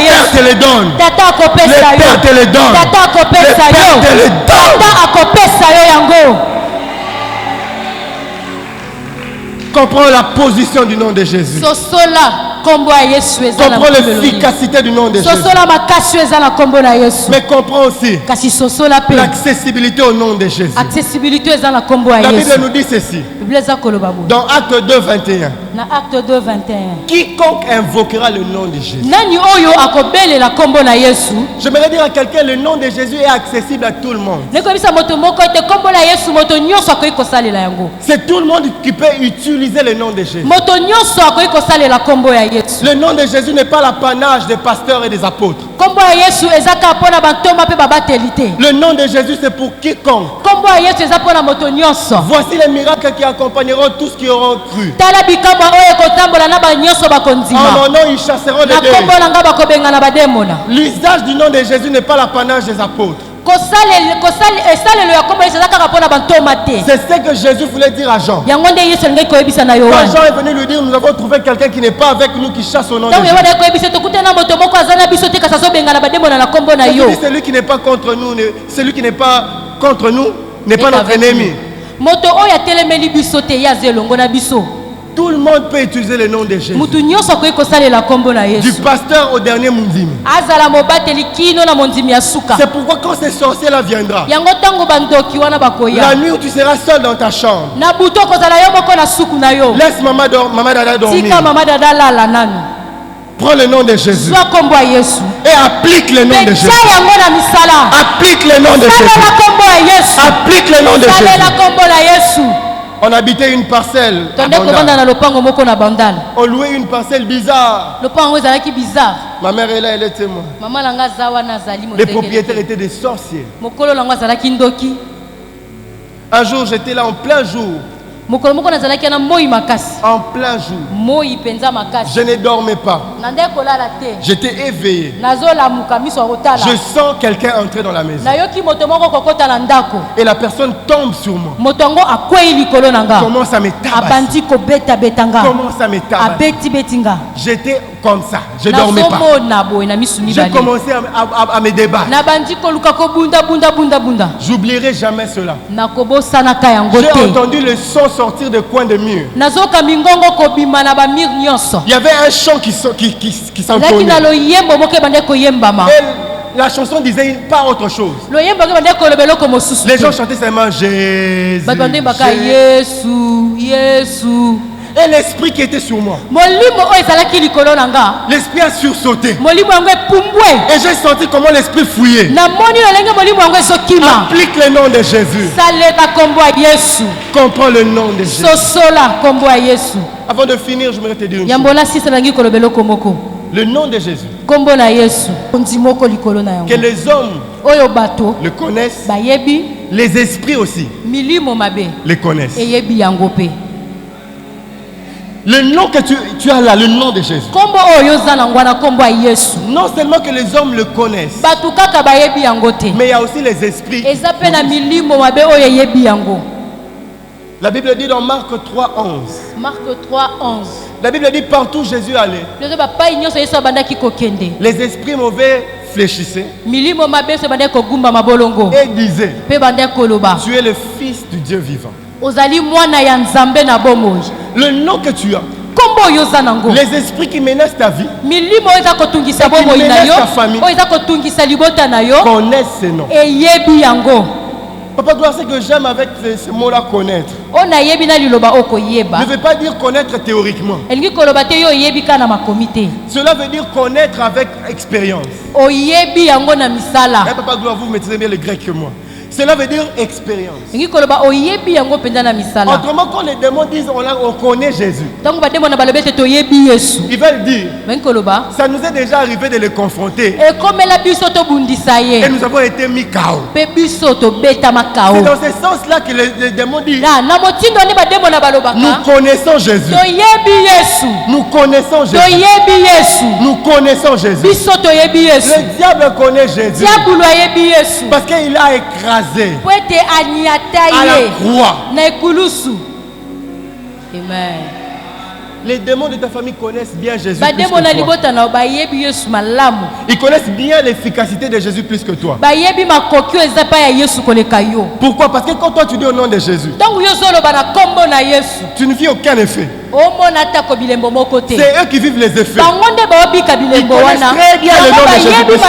Père te le donne. Tata akopesa yo. Le Père te le donne. Tata akopesa yo. Le Père te le donne. Tata akopesa yo yango. Comprends la position du nom de Jésus. Comprends l'efficacité du nom de Jésus. Mais comprends aussi l'accessibilité au nom de Jésus. La Bible nous dit ceci. Dans Acte 2, 21. Quiconque invoquera le nom de Jésus. J'aimerais dire à quelqu'un, le nom de Jésus est accessible à tout le monde. C'est tout le monde qui peut utiliser le nom de Jésus. Le nom de Jésus n'est pas l'apanage des pasteurs et des apôtres. Le nom de Jésus c'est pour quiconque. Voici les miracles qui accompagneront tous qui auront cru. En mon nom ils chasseront les démons. L'usage du nom de Jésus n'est pas l'apanage des apôtres. C'est ce que Jésus voulait dire à Jean. Quand Jean est venu lui dire, nous avons trouvé quelqu'un qui n'est pas avec nous, qui chasse au nom de Jésus. Celui qui n'est pas contre nous, celui qui n'est pas contre nous, n'est pas notre ennemi. Tout le monde peut utiliser le nom de Jésus. Du pasteur au dernier Mundimi. C'est pourquoi quand ces sorciers-là viendra, la nuit où tu seras seul dans ta chambre, laisse maman Dada dormir. Prends le nom de Jésus et applique le nom de Jésus. Applique le nom de Jésus. Applique le nom de Jésus. On habitait une parcelle. On louait une parcelle bizarre. Ma mère est là, elle est témoin. Les propriétaires étaient des sorciers. Un jour, j'étais là en plein jour. En plein jour. Je ne dormais pas. J'étais éveillé. Je sens quelqu'un entrer dans la maison. Et la personne tombe sur moi. Commence à me tabasser. Commence à me tabasser. J'étais comme ça. Je ne dormais pas. J'ai commencé à me débattre. J'oublierai jamais cela. J'ai entendu le son sortir des coins de mur. Il y avait un chant qui s'entonnait. Et la chanson disait pas autre chose. Les gens chantaient seulement Jésus. Jésus. Et l'esprit qui était sur moi, l'esprit a sursauté. Et j'ai senti comment l'esprit fouillait. Applique le nom de Jésus. Comprends le nom de Jésus. Avant de finir, je voudrais te dire une chose. Le nom de Jésus, que les hommes le connaissent, les esprits aussi le connaissent. Le nom que tu as là, le nom de Jésus. Non seulement que les hommes le connaissent, mais il y a aussi les esprits. La Bible dit dans Marc 3:11. La Bible dit partout Jésus allait. Les esprits mauvais fléchissaient et disaient, tu es le Fils du Dieu vivant. Le nom que tu as, les esprits qui menacent ta vie, qui menacent ta famille, connaissent ces noms. Papa Gloire, c'est que j'aime avec ce mot-là connaître. Ne veut pas dire connaître théoriquement. Cela veut dire connaître avec expérience. Papa Gloire, vous maîtrisez bien le grec que moi. Cela veut dire expérience. Autrement, quand les démons disent on connaît Jésus, ils veulent dire ça nous est déjà arrivé de les confronter et nous avons été mis KO. C'est dans ce sens-là que les démons disent nous connaissons Jésus. Nous connaissons Jésus. Nous connaissons Jésus. Le diable connaît Jésus parce qu'il a écrasé à la croix. Amen. Les démons de ta famille connaissent bien Jésus plus que toi. Ils connaissent bien l'efficacité de Jésus plus que toi. Pourquoi? Parce que quand toi tu dis au nom de Jésus, tu ne vis aucun effet. C'est eux qui vivent les effets. Ils connaissent très bien le nom de Jésus plus que toi.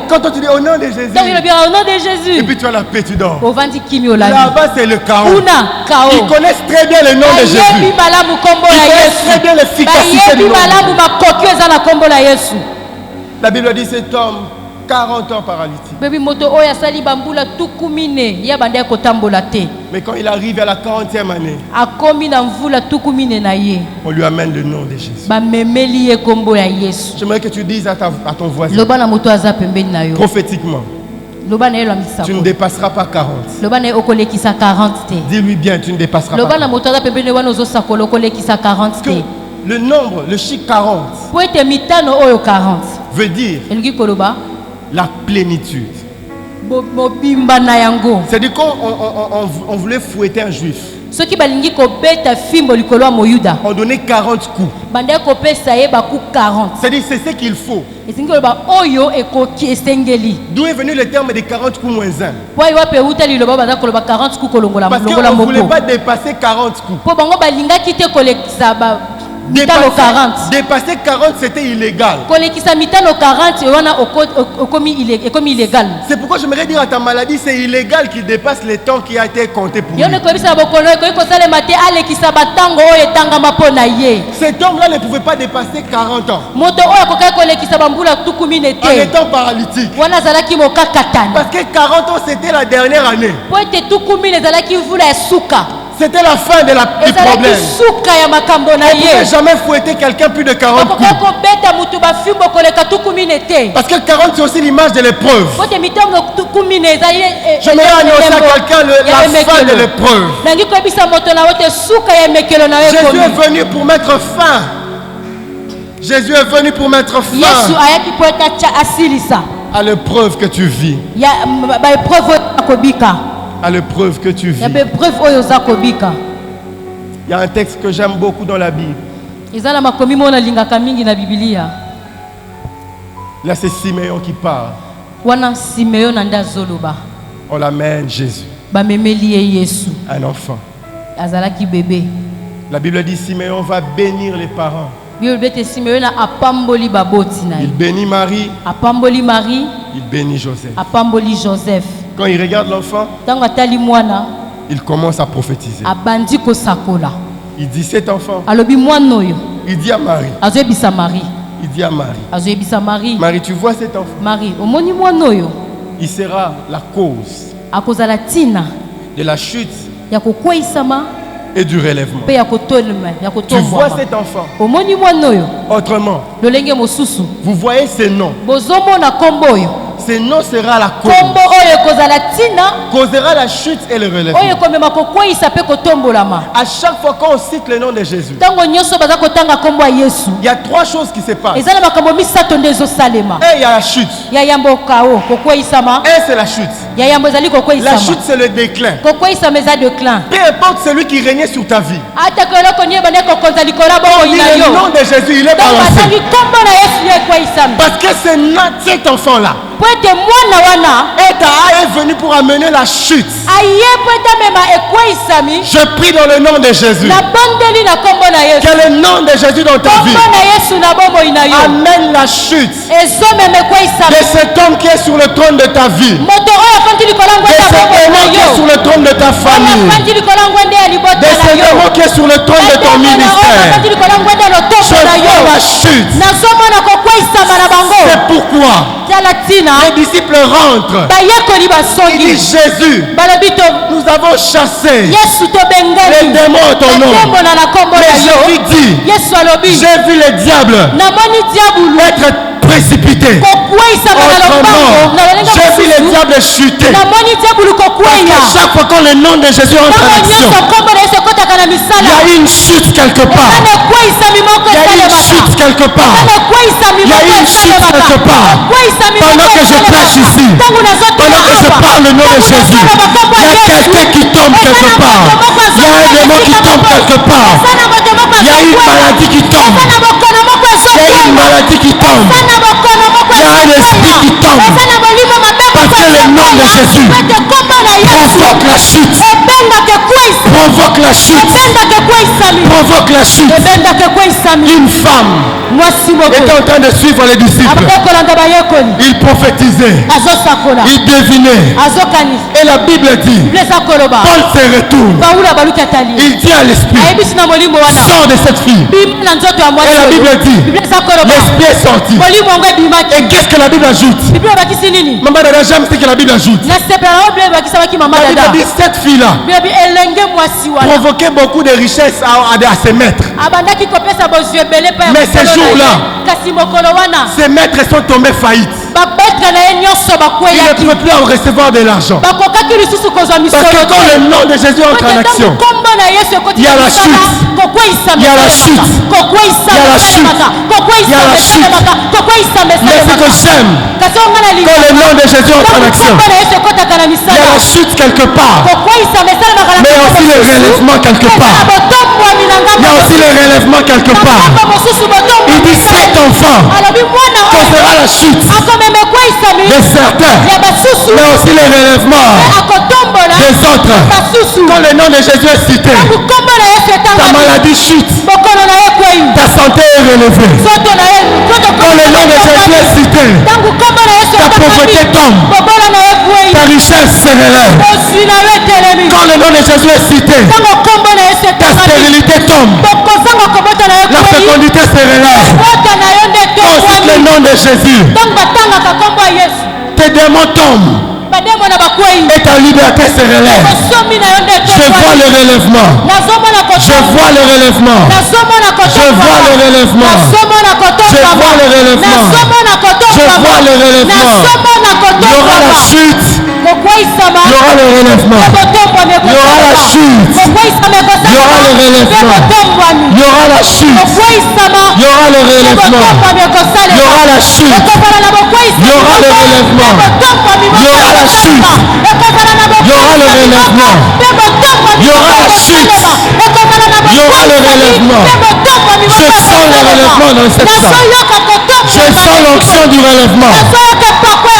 Quand toi tu dis au nom de Jésus, et puis tu as la paix, tu dors. Là-bas c'est le chaos. Ils connaissent très bien le nom de Jésus. Ils connaissent très bien l'efficacité du nom. La Bible dit cet homme 40 ans paralytique. Mais quand il arrive à la 40e année, on lui amène le nom de Jésus. J'aimerais que tu dises à ton voisin prophétiquement, tu ne dépasseras pas 40. Dis-lui bien, tu ne dépasseras pas 40. Que le nombre, le chiffre 40 veut dire la plénitude. C'est-à-dire qu'on voulait fouetter un juif, on donnait 40 coups. C'est-à-dire c'est ce qu'il faut. D'où est venu le terme des 40 coups moins 1? Parce qu'on ne voulait pas dépasser 40 coups. Dépasser 40 c'était illégal. C'est pourquoi j'aimerais dire à ta maladie, c'est illégal qu'il dépasse le temps qui a été compté pour lui. Cet homme-là ne pouvait pas dépasser 40 ans en étant paralytique. Parce que 40 ans c'était la dernière année. C'était la fin du problème. On ne pouvait jamais fouetter quelqu'un plus de 40 coups. Parce que 40 c'est aussi l'image de l'épreuve. J'aimerais annoncer à quelqu'un la fin de l'épreuve. Jésus est venu pour mettre fin. Jésus est venu pour mettre fin à l'épreuve que tu vis. À l'épreuve que tu vis. Il y a un texte que j'aime beaucoup dans la Bible. Là c'est Siméon qui parle. On l'amène Jésus. Un enfant. La Bible dit Siméon va bénir les parents. Il bénit Marie. Il bénit Joseph. Quand il regarde l'enfant, il commence à prophétiser. Il dit cet enfant. Il dit à Marie. Il dit à Marie. Marie, tu vois cet enfant. Il sera la cause de la chute et du relèvement. Tu vois cet enfant. Autrement, vous voyez ces noms. Ce nom sera la cause, causera la chute et le relèvement. À chaque fois qu'on cite le nom de Jésus, il y a trois choses qui se passent. Et il y a la chute. Et c'est la chute. La chute c'est le déclin. Peu importe celui qui régnait sur ta vie, le nom de Jésus il est balancé. Parce que cet enfant-là est venu pour amener la chute. Je prie dans le nom de Jésus. Que le nom de Jésus dans ta vie amène la chute de cet homme qui est sur le trône de ta vie, de cet homme qui est sur le trône de ta famille, de cet homme qui est sur le trône de ton ministère. Je vois la chute. C'est pourquoi quoi? Les disciples rentrent. Il dit Jésus, nous avons chassé les démons au ton nom. Mais Jésus dit, j'ai vu le diable être précipité. Autrement, j'ai vu le diable chuter. Parce que chaque fois que le nom de Jésus entre en action, il y a une chute quelque part. Il y a une chute quelque part. Il y a une chute quelque part. Pendant que je prêche ici, pendant que je parle le nom de Jésus, il y a quelqu'un qui tombe quelque part. Il y a un démon qui tombe quelque part. Il y a une maladie qui tombe. Il y a une maladie qui tombe. Il y a un esprit qui tombe. Parce que le nom de Jésus provoque la chute. Provoque la chute. Provoque la chute. Une femme était en train de suivre les disciples. Il prophétisait. Il devinait. Et la Bible dit, Paul se retourne. Il dit à l'esprit, sors de cette fille. Et la Bible dit, l'esprit est sorti. Et qu'est-ce que la Bible ajoute? Maman Dada, j'aime ce que la Bible ajoute. La Bible dit, cette fille-là provoquait beaucoup de richesses à ses maîtres. Mais ces jours-là, ses maîtres sont tombés faillites. Il ne pouvait plus en recevoir de l'argent. Parce que quand le nom de Jésus entre en action, il y a la chute. Il y a la chute. Il y a la chute. Il y a la chute. Mais ce que j'aime, quand le nom de Jésus entre en action, il y a la chute quelque part. Mais aussi le relèvement quelque part. Il y a aussi le relèvement quelque part. Il dit cet enfant causera la chute de certains, mais aussi le relèvement des autres. Quand le nom de Jésus est cité, ta maladie chute, ta santé est relevée. Quand le nom de Jésus est cité, ta pauvreté tombe, ta richesse se relève. Quand le nom de Jésus est cité, ta stérilité tombe, la fécondité se relève. Quand le nom de Jésus, tes démons tombent et ta liberté se relève. Je vois le relèvement. Je vois le relèvement. Je vois le relèvement. Je vois le relèvement. Je vois le relèvement. Il y aura la chute. Il y aura le relèvement. Il y aura la chute. Il y aura le relèvement. Il y aura la chute. Il y aura le relèvement. Il y aura la chute. Il y aura le relèvement. Il y aura la chute. Il y aura le relèvement. Il y aura la chute. Il y aura le relèvement. Je sens le relèvement dans cette salle. Je sens l'onction du relèvement.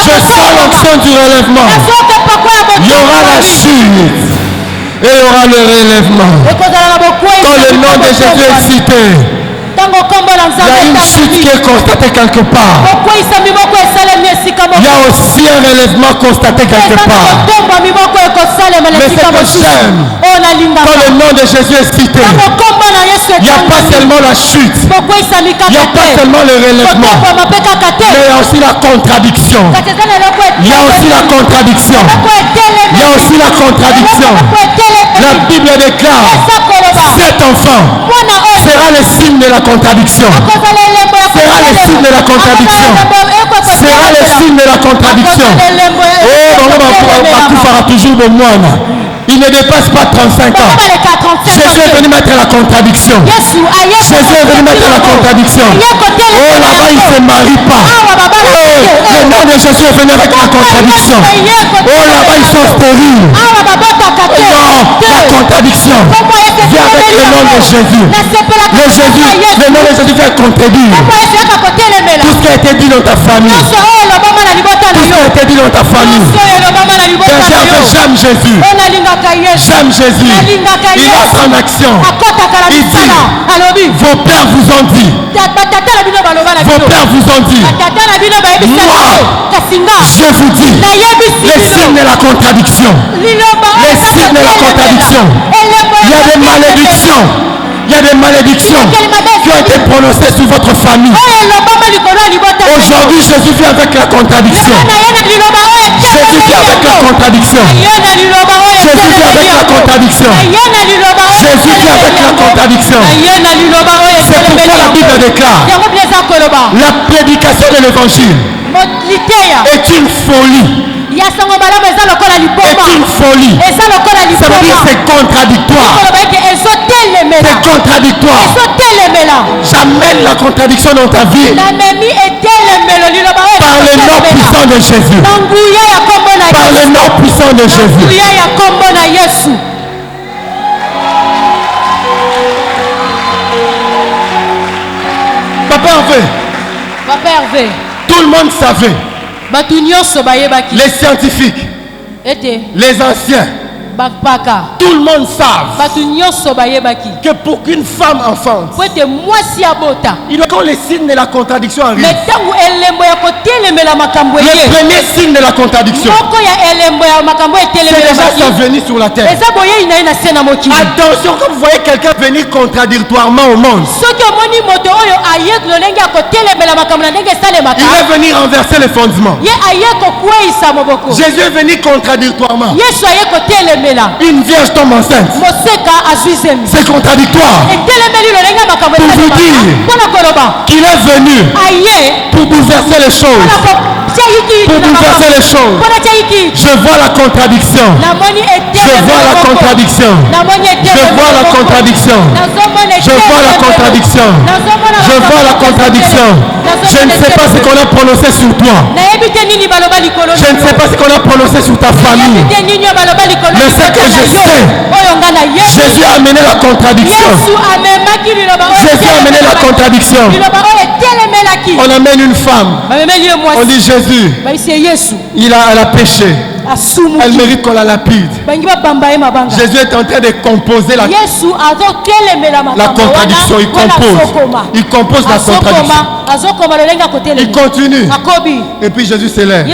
Je sens l'onction du relèvement. Il y aura la chute. Et il y aura le relèvement. Quand le nom de Jésus est cité, il y a une chute qui est constatée quelque part. Il y a aussi un relèvement constaté quelque part. Mais ce que j'aime, quand le nom de Jésus est cité, il n'y a pas seulement la chute, il n'y a pas seulement le relèvement, mais il y a aussi la contradiction. Il y a aussi la contradiction. Il y a aussi la contradiction. La Bible déclare, cet enfant sera le signe de la contradiction. Sera le signe de la contradiction. Sera le signe de la contradiction. Oh, on fera toujours de moi. Il ne dépasse pas 35 ans. Jésus est venu mettre la contradiction. Jésus est venu mettre la contradiction. Oh, là-bas, il ne se marie pas. Oh, le nom de Jésus est venu avec la contradiction. Oh, là-bas, ils sont stériles. Non, la contradiction vient avec le nom de Jésus. Le nom de Jésus vient contredire tout ce qui a été dit dans ta famille. Tout ce qui a été dit dans ta famille. J'aime Jésus. J'aime Jésus. Il entre en action. Il dit, vos pères vous ont dit. Vos pères vous ont dit. Moi, je vous dis. Les signes de la contradiction. Les signes de la contradiction. Il y a des malédictions Il y a des malédictions qui ont été prononcées sur votre famille. Aujourd'hui, Jésus vient avec la contradiction. Jésus vient avec la contradiction. Jésus vient avec la contradiction. Jésus vient avec la contradiction. C'est pourquoi la Bible déclare la prédication de l'évangile est une folie. Est une folie. Ça veut dire c'est contradictoire. C'est contradictoire. J'amène la contradiction dans ta vie par le nom puissant de Jésus. Par le nom puissant de Jésus. Papa Hervé. Tout le monde savait. Les scientifiques, les anciens, tout le monde savent que pour qu'une femme enfante, il y a quand les signes de la contradiction arrivent. Le premier signe de la contradiction, c'est déjà sa venue sur la terre. Attention, quand vous voyez quelqu'un venir contradictoirement au monde, il va venir renverser les fondements. Jésus est venu contradictoirement. Une vierge tombe enceinte. C'est contradictoire. Pour vous dire qu'il est venu pour bouleverser les choses. Pour bouleverser les choses. Je vois la contradiction. Je vois la contradiction. Je vois la contradiction. Je vois la contradiction. Je vois la contradiction. Je ne sais pas ce qu'on a prononcé sur toi. Je ne sais pas ce qu'on a prononcé sur ta famille. Mais ce que je sais, Jésus a amené la contradiction. Jésus a amené la contradiction. On amène une femme. On dit Jésus, elle a péché. Elle mérite qu'on la lapide. Jésus est en train de composer la contradiction. Il compose la contradiction. Il continue. Et puis Jésus s'élève.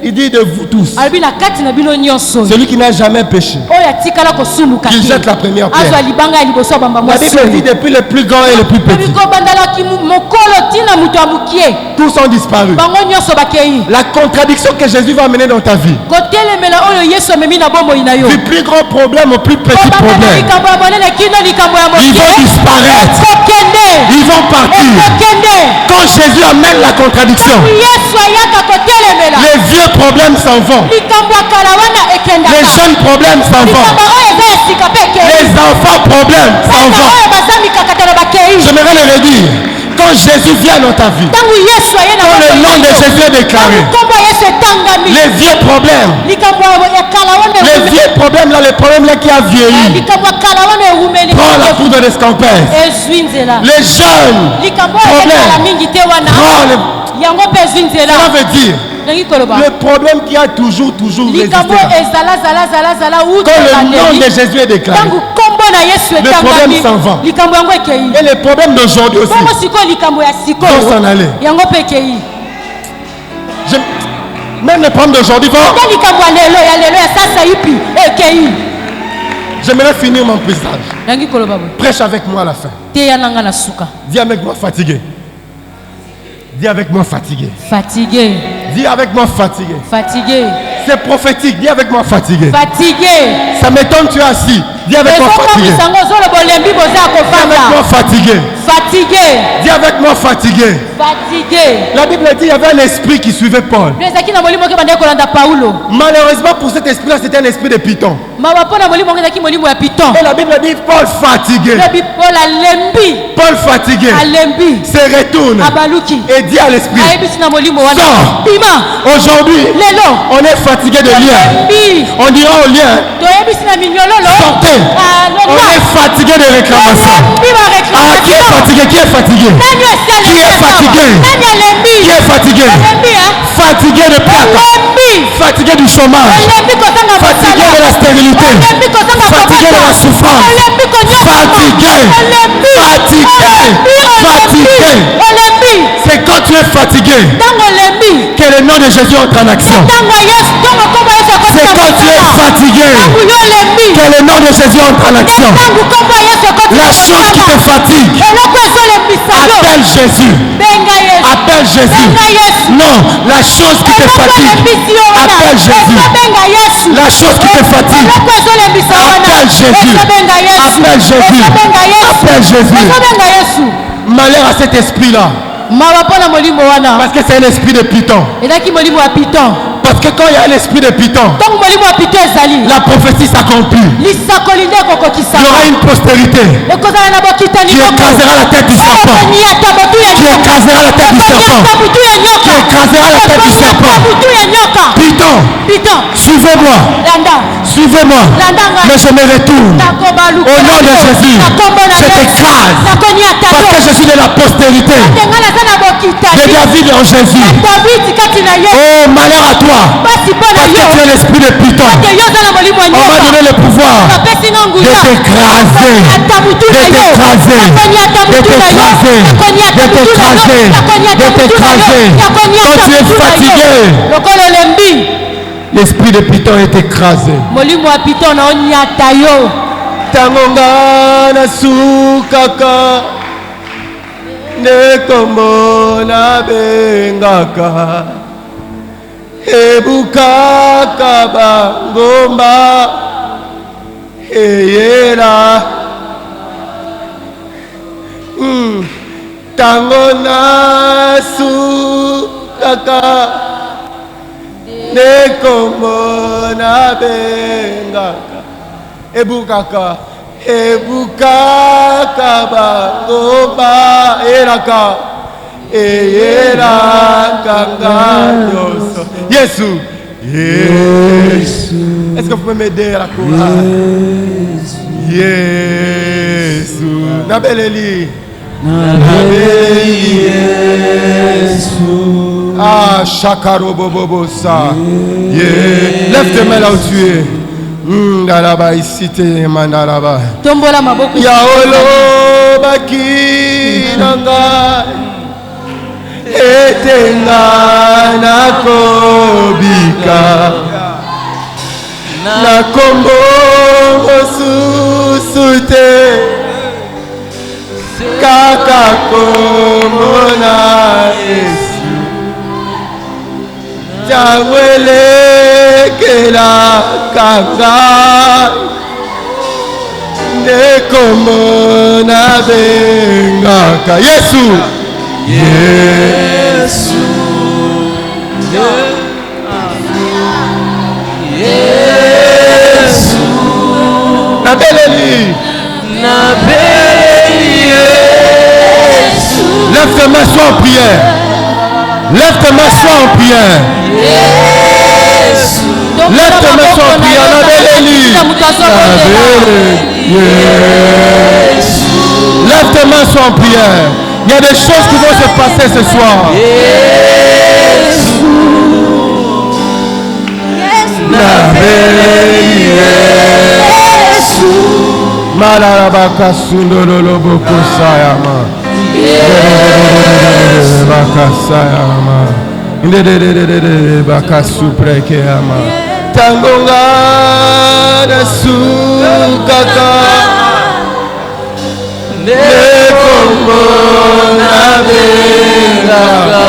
Il dit de vous tous, celui qui n'a jamais péché, qu'il jette la première pierre. La Bible dit depuis le plus grand et le plus petit, tous ont disparu. La contradiction que Jésus va amener dans ta vie, du plus grand problème au plus petit problème, ils vont disparaître. Ils vont partir. Quand Jésus amène la contradiction, les vieux problèmes s'en vont. Les jeunes problèmes s'en vont. Les enfants problèmes s'en vont. J'aimerais le redire. Quand Jésus vient dans ta vie, quand le nom de Jésus est déclaré, les vieux problèmes, là, les problèmes là qui a vieilli, prends la poudre d'escampette. Les jeunes problèmes, cela veut dire le problème qui a toujours résisté. Quand le nom de Jésus est déclaré, le problème s'en va. Et les problèmes d'aujourd'hui aussi vont s'en aller. Même les problèmes d'aujourd'hui vont. J'aimerais finir mon message. Prêche avec moi à la fin. Dis avec moi fatigué. Dis avec moi fatigué. Fatigué. Dis avec moi fatigué. Fatigué. C'est prophétique. Dis avec moi fatigué. Fatigué. Ça m'étonne, tu es assis. Dis avec moi fatigué. Dis avec moi fatigué. Fatigué. Dis avec moi fatigué. Fatigué. La Bible dit qu'il y avait un esprit qui suivait Paul. Malheureusement pour cet esprit-là, c'était un esprit de python. Et la Bible dit Paul fatigué. Paul fatigué se retourne et dit à l'esprit, sors. Aujourd'hui, on est fatigué de lien. On dira au lien, sortez. On est fatigué de réclamation. Ah, qui est fatigué? Qui est fatigué? Qui est fatigué? Qui est fatigué? Fatigué de perte. Fatigué du chômage. Fatigué de la stérilité. Fatigué de la souffrance. Fatigué. C'est quand tu es fatigué que le nom de Jésus entre en action. C'est quand tu es fatigué que le nom de Jésus entre en action. La chose qui te fatigue, appelle Jésus. Appelle Jésus. Non, la chose qui te fatigue, appelle Jésus. La chose qui te fatigue, appelle Jésus. Appelle Jésus. Appelle Jésus. Malheur à cet esprit-là. Parce que c'est un esprit de Python. Parce que quand il y a l'esprit de Python, la prophétie s'accomplit. Il y aura une postérité qui écrasera la tête du serpent. Qui écrasera la tête du serpent. Qui écrasera la tête du serpent. Python, suivez-moi. Suivez-moi. Mais je me retourne. Au nom de Jésus, je t'écrase. Parce que je suis de la postérité de David en Jésus. Oh, malheur à toi. Parce que tu es l'esprit de Python. On m'a donné le pouvoir de t'écraser. Quand tu es fatigué, l'esprit de Python est écrasé. Tangonga na sukaka nekombo na bengaka ebukaka bangomba eyela tango na sukaka nekombo na bengaka ebukaka bangomba elaka eyelaka nganyoso. Yesu. Est-ce que vous pouvez m'aider à la chorale? Yesu. Nabeleli. Ah, Chakarobobobosa. Lève tes mains là où tu es. Daraba ici te mandaraba. Tombola maboko. Yaolo baki nanga. Etenga nakobika. Nakombo mosusu te. Kaka komona Yesu. Jawele kela kanga nekombo na bengaka Yesu. Yesu. Yesu. Nabeleli. Yesu. Lève tes mains, sois en prière. Lève tes mains, sois en prière. Lève tes mains, sois en prière. Lève tes mains, sois en prière. Il y a des choses qui vont se passer ce soir. Malarabaka sundolo boko sayama. Bakasayama. Bakasuprekeama. Tangonga na sukaka. Nekombo na bengaka.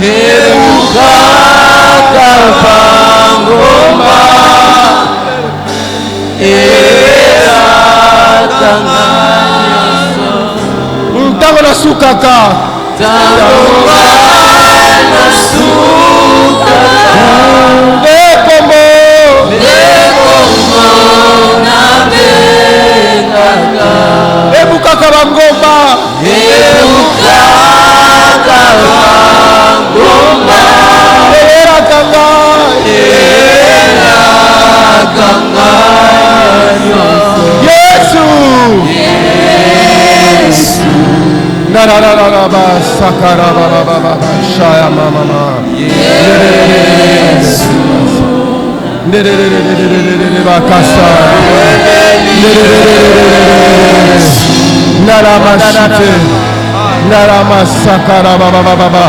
Nebukaka pangoma. Tango na sukaka. Tango na sukaka. Nekombo na bengaka. Ebukaka bangomba. Ebukaka bangomba. Erakanga. Erakanga. Yesu. Yesu. Na na na na ba sakara ba ba ba shaya mama ma. Yesu. Ba kasa. Na la ma shite. Na la ma sakara ba ba ba ba.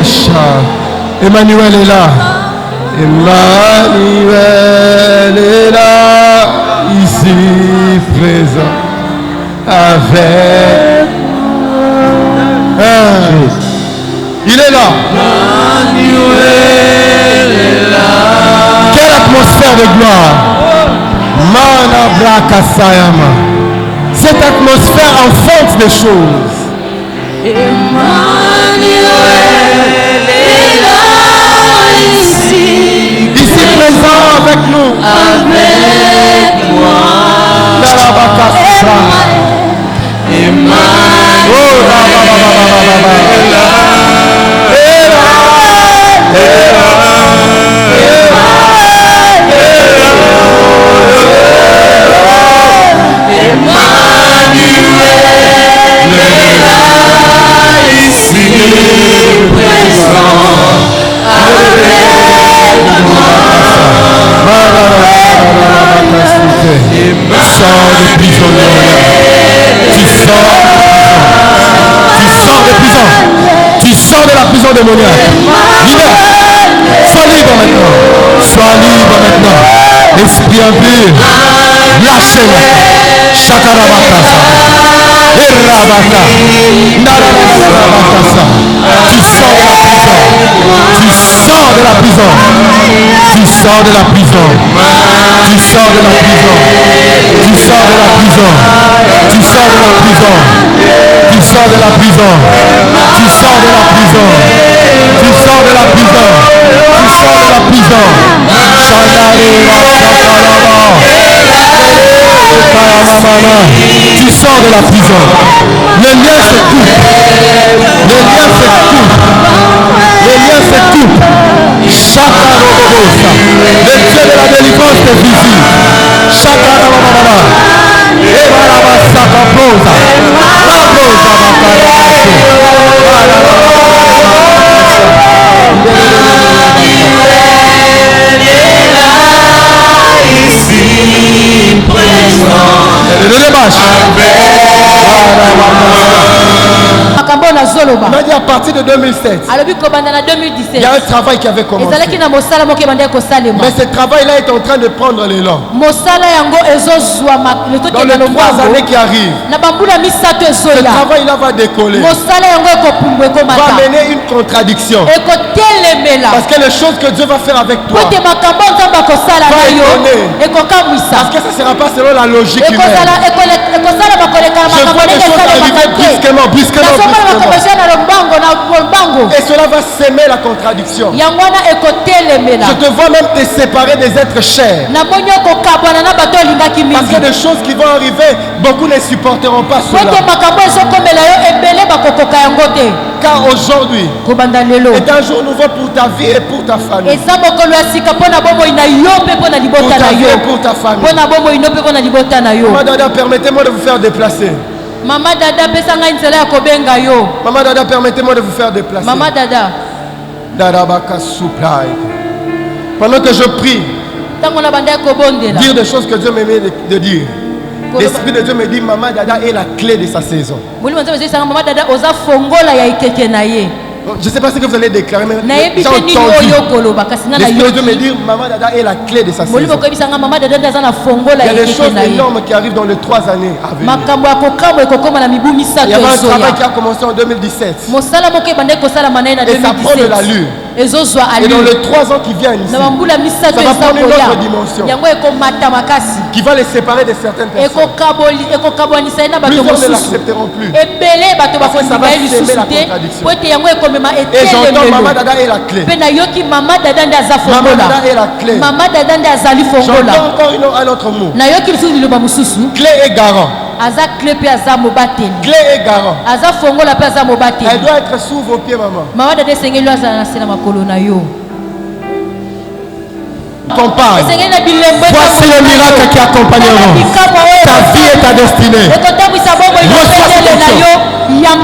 Sha. Emmanuel est là. Emmanuel est là, ici présent, avec il est là. Emmanuel est là. Quelle atmosphère de gloire. Manabra Kasayama. Cette atmosphère enfante des choses. Emmanuel est là, ici présent avec nous. Avec moi. Tu sors de la prison démoniaque. Libère. Sois libre maintenant. Sois libre maintenant. Esprit impur. Lâchez-le. Chakarabakasa. Erabaka. Narabakasa. Tu sors de la prison. Tu sors de la prison. Tu sors de la prison. Tu sors de la prison. Tu sors de la prison. Tu sors de la prison. Tu sors de la prison. Tu sors de la prison. Tu sors de la prison. Tu sors de la prison. Tu sors de la prison. Les liens se coupent. Les liens se coupent. Les liens se coupent. Chakarobosa. Le Dieu de la délivrance est visible. Chakarababa. Ebarabasakaposa. Rabosa bakarabaso. On a dit à partir de 2007, il y a un travail qui avait commencé. Mais ce travail-là est en train de prendre l'élan. Dans les 3 années qui arrivent, ce travail-là va décoller. Va amener une contradiction. Parce que les choses que Dieu va faire avec toi va étonner. Parce que ça ne sera pas selon la logique humaine. Je vois des choses arriver brusquement. Et cela va s'aimer la contradiction. Je te vois même te séparer des êtres chers. Parce que des choses qui vont arriver, beaucoup ne supporteront pas cela. Car aujourd'hui est un jour nouveau pour ta vie et pour ta famille. Pour ta vie et pour ta famille. Maman Dada, permettez-moi de vous faire déplacer. Maman Dada, permettez-moi de vous faire déplacer. Maman Dada. Pendant que je prie, dire des choses que Dieu m'aimait de dire. L'Esprit de Dieu me dit, Maman Dada est la clé de sa saison. Je ne sais pas ce que vous allez déclarer, mais j'ai entendu l'Esprit de Dieu me dire, Maman Dada est la clé de sa saison. Il y a des choses énormes qui arrivent dans les 3 années à venir. Il y avait un travail qui a commencé en 2017. Et ça prend de l'allure. Et dans les 3 ans qui viennent ici, ça va prendre une autre dimension qui va les séparer de certaines personnes. Plusieurs ne l'accepteront plus. Parce que ça va s'aimer la contradiction. Et j'entends Maman Dada est la clé. Maman Dada est la clé. J'entends encore un autre mot. Clé et garant. Clé et garant. Elle doit être sous vos pieds, maman. Compagne. Voici les miracles qui accompagneront ta vie et ta destinée.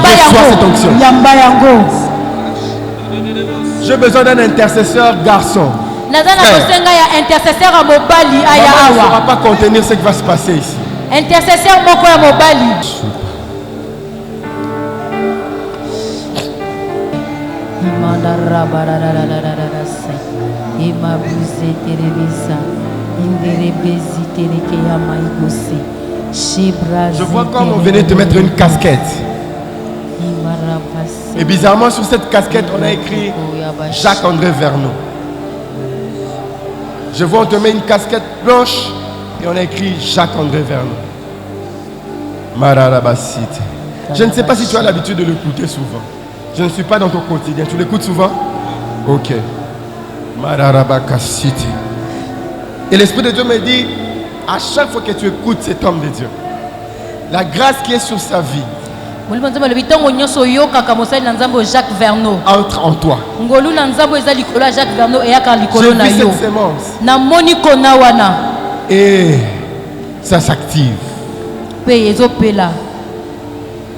Reçois cette onction. J'ai besoin d'un intercesseur garçon. Maman ne pourra pas contenir ce qui va se passer ici. Intercesseur moko ya mobali. Je vois comme on venait te mettre une casquette. Et bizarrement, sur cette casquette, on a écrit Jacques-André Verneau. Je vois, on te met une casquette blanche et on a écrit Jacques-André Verneau. Mararabasite. Je ne sais pas si tu as l'habitude de l'écouter souvent. Je ne suis pas dans ton quotidien. Tu l'écoutes souvent? Ok. Mararabakasite. Et l'Esprit de Dieu me dit, à chaque fois que tu écoutes cet homme de Dieu, la grâce qui est sur sa vie entre en toi. J'ai vu cette sémence. Et ça s'active.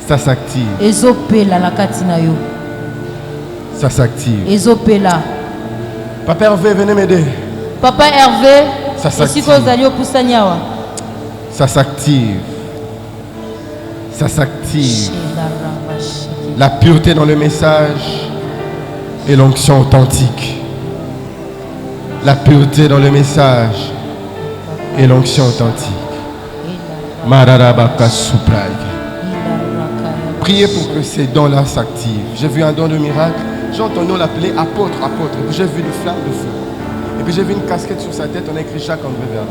Ça s'active. Ça s'active. Papa Hervé, venez m'aider. Papa Hervé, ça s'active. Ça s'active. Ça s'active. La pureté dans le message et l'onction authentique. La pureté dans le message et l'onction authentique. Mararabaka Souprai. Priez pour que ces dons-là s'activent. J'ai vu un don de miracle. J'ai entendu l'appeler apôtre. Et puis j'ai vu une flamme de feu. Et puis j'ai vu une casquette sur sa tête. On a écrit Jacques-André Verneau.